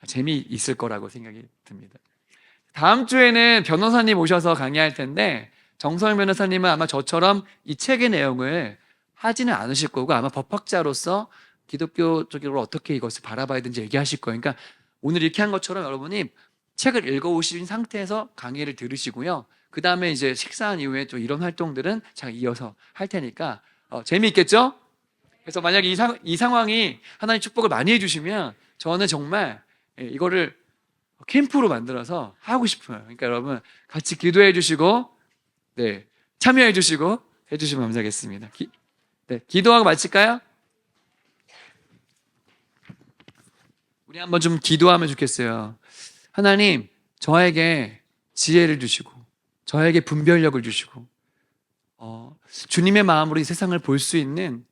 재미있을 거라고 생각이 듭니다. 다음 주에는 변호사님 오셔서 강의할 텐데 정서영 변호사님은 아마 저처럼 이 책의 내용을 하지는 않으실 거고 아마 법학자로서 기독교적으로 어떻게 이것을 바라봐야 되는지 얘기하실 거예요. 그러니까 오늘 이렇게 한 것처럼 여러분이 책을 읽어오신 상태에서 강의를 들으시고요. 그 다음에 이제 식사한 이후에 또 이런 활동들은 제가 이어서 할 테니까 재미있겠죠? 그래서 만약에 이 상황이 하나님 축복을 많이 해주시면 저는 정말 이거를 캠프로 만들어서 하고 싶어요. 그러니까 여러분 같이 기도해 주시고 네, 참여해 주시고 해주시면 감사하겠습니다. 기도하고 마칠까요? 우리 한번 좀 기도하면 좋겠어요. 하나님, 저에게 지혜를 주시고 저에게 분별력을 주시고 주님의 마음으로 이 세상을 볼 수 있는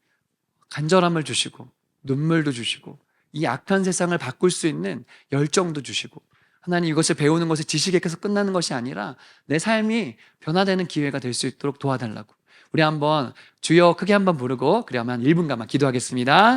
간절함을 주시고 눈물도 주시고 이 악한 세상을 바꿀 수 있는 열정도 주시고 하나님 이것을 배우는 것이 지식에 계속 끝나는 것이 아니라 내 삶이 변화되는 기회가 될 수 있도록 도와달라고 우리 한번 주여 크게 한번 부르고 그래 하면 1분간만 기도하겠습니다.